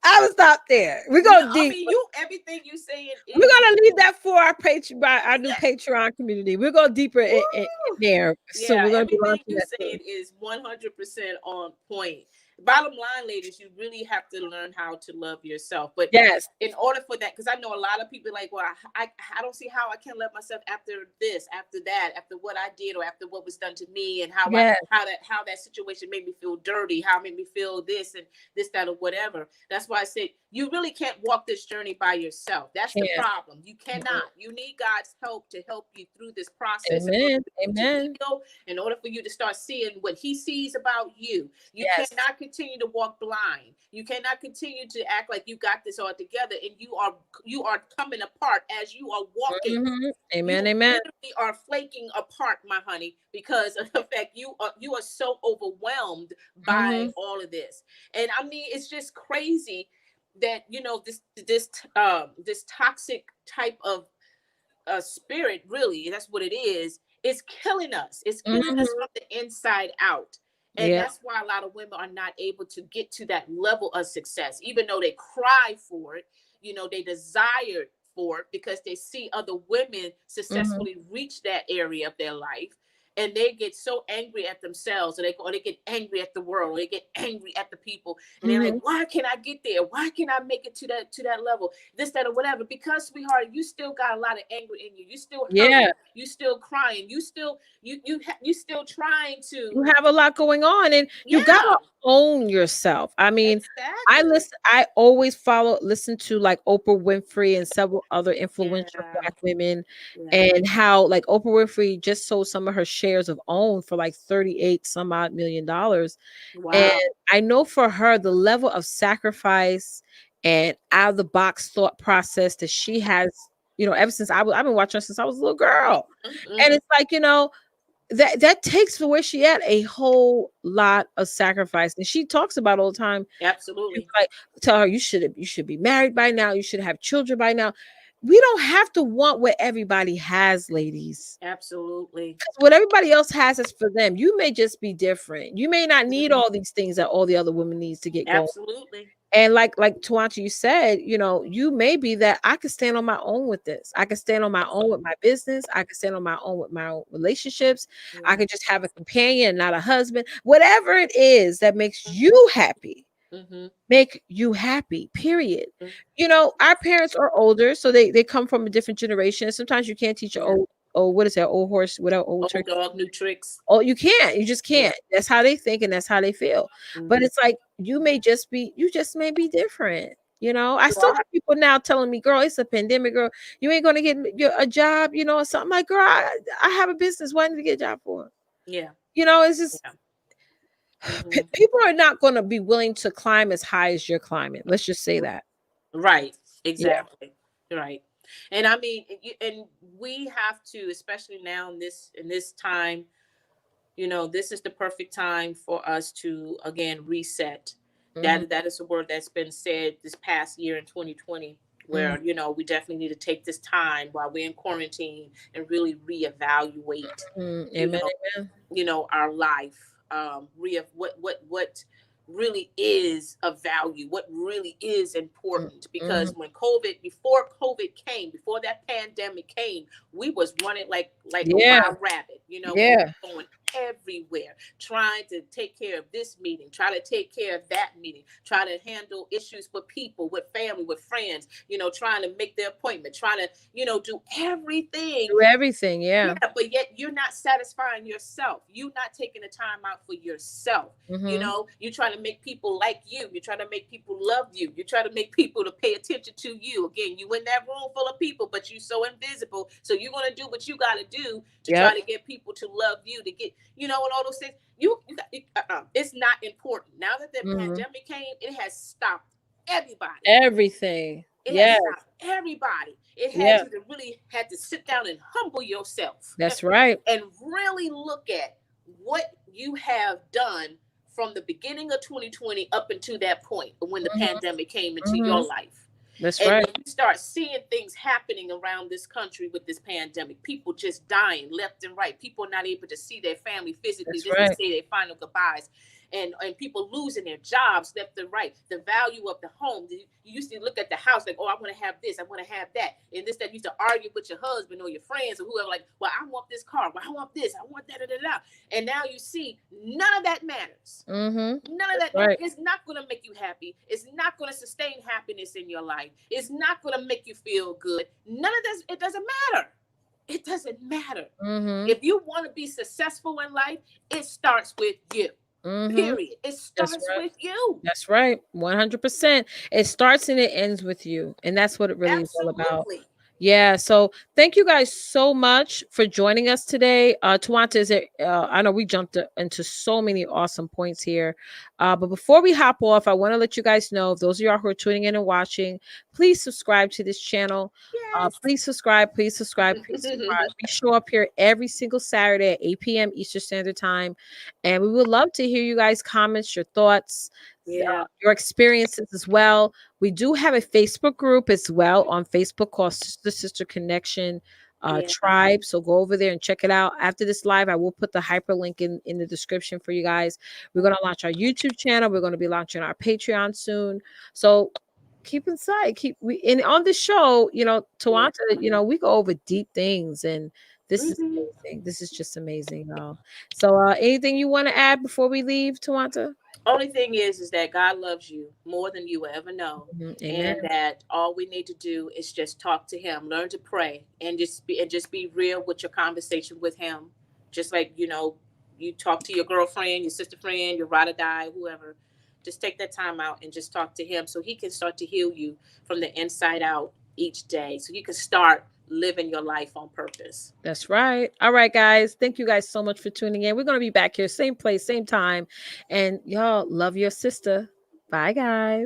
I would stop there. We No, go I deep. mean, you everything you saying We're is gonna leave that for our new yeah. Patreon community. We'll go deeper in Woo! there soon. Yeah, We're gonna be everything launching you that saying soon. is 100% on point. bottom line, ladies, you really have to learn how to love yourself. But Yes. in order for that, because I know a lot of people like, well, I don't see how I can love myself after this, after that, after what I did, or after what was done to me, and Yes. how that situation made me feel dirty, how it made me feel this and this, that, or whatever. That's why I said you really can't walk this journey by yourself. That's the Can't. problem. You cannot. You need God's help to help you through this process in order Amen. for you to Amen. heal, in order for you to start seeing what He sees about you. You Yes. cannot continue to walk blind. You cannot continue to act like you got this all together, and you are coming apart as you are walking. Mhm. You Amen. Amen. literally are flaking apart, my honey, because of the fact you are so overwhelmed by Mhm. all of this. And I mean, it's just crazy that this toxic type of spirit, really, that's what it is killing us. It's killing us Mhm. from the inside out. And Yeah. that's why a lot of women are not able to get to that level of success, even though they cry for it. They desire for it because they see other women Mhm. successfully reach that area of their life. And they get so angry at themselves, or they get angry at the world, or they get angry at the people, and they're like, Mhm. "Why can't I get there? Why can't I make it to that level? This, that, or whatever." Because, sweetheart, you still got a lot of anger in you. You still Yeah. hurting. You still crying. You still trying to. You have a lot going on, and you Yeah, gotta own yourself. I mean, exactly. I always listen to like Oprah Winfrey and several other influential Yeah, Black women, yeah. and how like Oprah Winfrey just sold some of her shares of OWN for like 38 some odd $1 million. And Wow. I know for her, the level of sacrifice and out of the box thought process that she has, ever since I've been watching her since I was a little girl. And Mm-hmm. it's like, that takes for where she at a whole lot of sacrifice. And she talks about all the time. People Absolutely. like tell her you should be married by now, you should have children by now. We don't have to want what everybody has, ladies. Absolutely. What everybody else has is for them. You may just be different. You may not need Mhm. all these things that all the other women needs to get going. Absolutely. And like Tawancha, you said, you may be that I can stand on my own with this. I can stand on my own with my business. I can stand on my own with my own relationships. I Yeah. could just have a companion, not a husband. Whatever it is that makes you happy, Mm-hmm. make you happy, period. Our parents are older, so they come from a different generation. Sometimes you can't teach an Yeah. what is that, old horse without old Old turkey. dog, new tricks. Oh, you can't. You just Yeah. can't. That's how they think and that's how they feel. But Mm-hmm. it's like you just may be different. I You still are. have people now telling me, "Girl, it's a pandemic, girl. You ain't gonna get a job, or something." Like, girl, I have a business. Why need to get a job for? Yeah. It's just Yeah. Mm-hmm. people are not gonna be willing to climb as high as you're climbing. Let's just say that. Right. Yeah. Exactly. Right. And I mean, and we have to, especially now in this time, this is the perfect time for us to again reset. Hmm. That is a word that's been said this past year in 2020, Hmm. where we definitely need to take this time while we're in quarantine and really reevaluate, you Amen. know, Amen. our life, what really is of value, what really is important. Hmm. Because before that pandemic came, we was running like a Yeah. wild rabbit. We Yeah. were going everywhere, trying to take care of this meeting, try to take care of that meeting, try to handle issues with people, with family, with friends, trying to make the appointment, trying to, do everything. Do everything. Yeah, Yeah. but yet you're not satisfying yourself. You're not taking the time out for yourself. Hmm. You're trying to make people like you. You're trying to make people love you. You're trying to make people to pay attention to you. Again, you in that room full of people, but you so invisible. So you're gonna do what you gotta do to try Yep. to get people to love you, to get, and all those things. It's not important. Now that the Hmm. pandemic came, it has stopped everybody. Everything. It has Yes. stopped everybody. It had Yeah. you to really had to sit down and humble yourself That's right. and really look at what you have done from the beginning of 2020 up until that point when the Hmm. pandemic came into Hmm. your life. That's And right. when you start seeing things happening around this country with this pandemic, people just dying left and right, people not able to see their family physically, That's just to right. say their final goodbyes. and people losing their jobs left and right. The value of the home. You used to look at the house like, oh, I want to have this, I want to have that, and this that. You used to argue with your husband or your friends or whoever, like, well, I want this car, well, I want this, I want that, da, da, da. And now you see, none of that matters. None of that. Right. It's not going to make you happy. It's not going to sustain happiness in your life. It's not going to make you feel good. None of this. It doesn't matter. It doesn't matter. If you want to be successful in life, it starts with you. Period. It starts with you. That's right. 100%. It starts and it ends with you. And that's what it really is all about. Yeah. So thank you guys so much for joining us today. Tawanta, is it? I know we jumped into so many awesome points here. But before we hop off, I want to let you guys know, if those of y'all who are tuning in and watching, please subscribe to this channel. Yes. Please subscribe. Please subscribe. Please subscribe. We show up here every single Saturday at 8 p.m. Eastern Standard Time. And we would love to hear you guys' comments, your thoughts, your experiences as well. We do have a Facebook group as well on Facebook called Sister Connection Tribe. So go over there and check it out. After this live, I will put the hyperlink in the description for you guys. We're going to launch our YouTube channel. We're going to be launching our Patreon soon. So keep inside. And on the show, Tawanta, we go over deep things, and this is amazing. This is just amazing, y'all. So anything you want to add before we leave, Tawanta? Only thing is that God loves you more than you will ever know. Amen. And that all we need to do is just talk to him, learn to pray, and just be real with your conversation with him. Just like, you talk to your girlfriend, your sister friend, your ride or die, whoever. Just take that time out and just talk to him so he can start to heal you from the inside out each day. So you can start living your life on purpose. That's right. All right, guys. Thank you guys so much for tuning in. We're going to be back here, same place, same time. And y'all, love your sister. Bye, guys.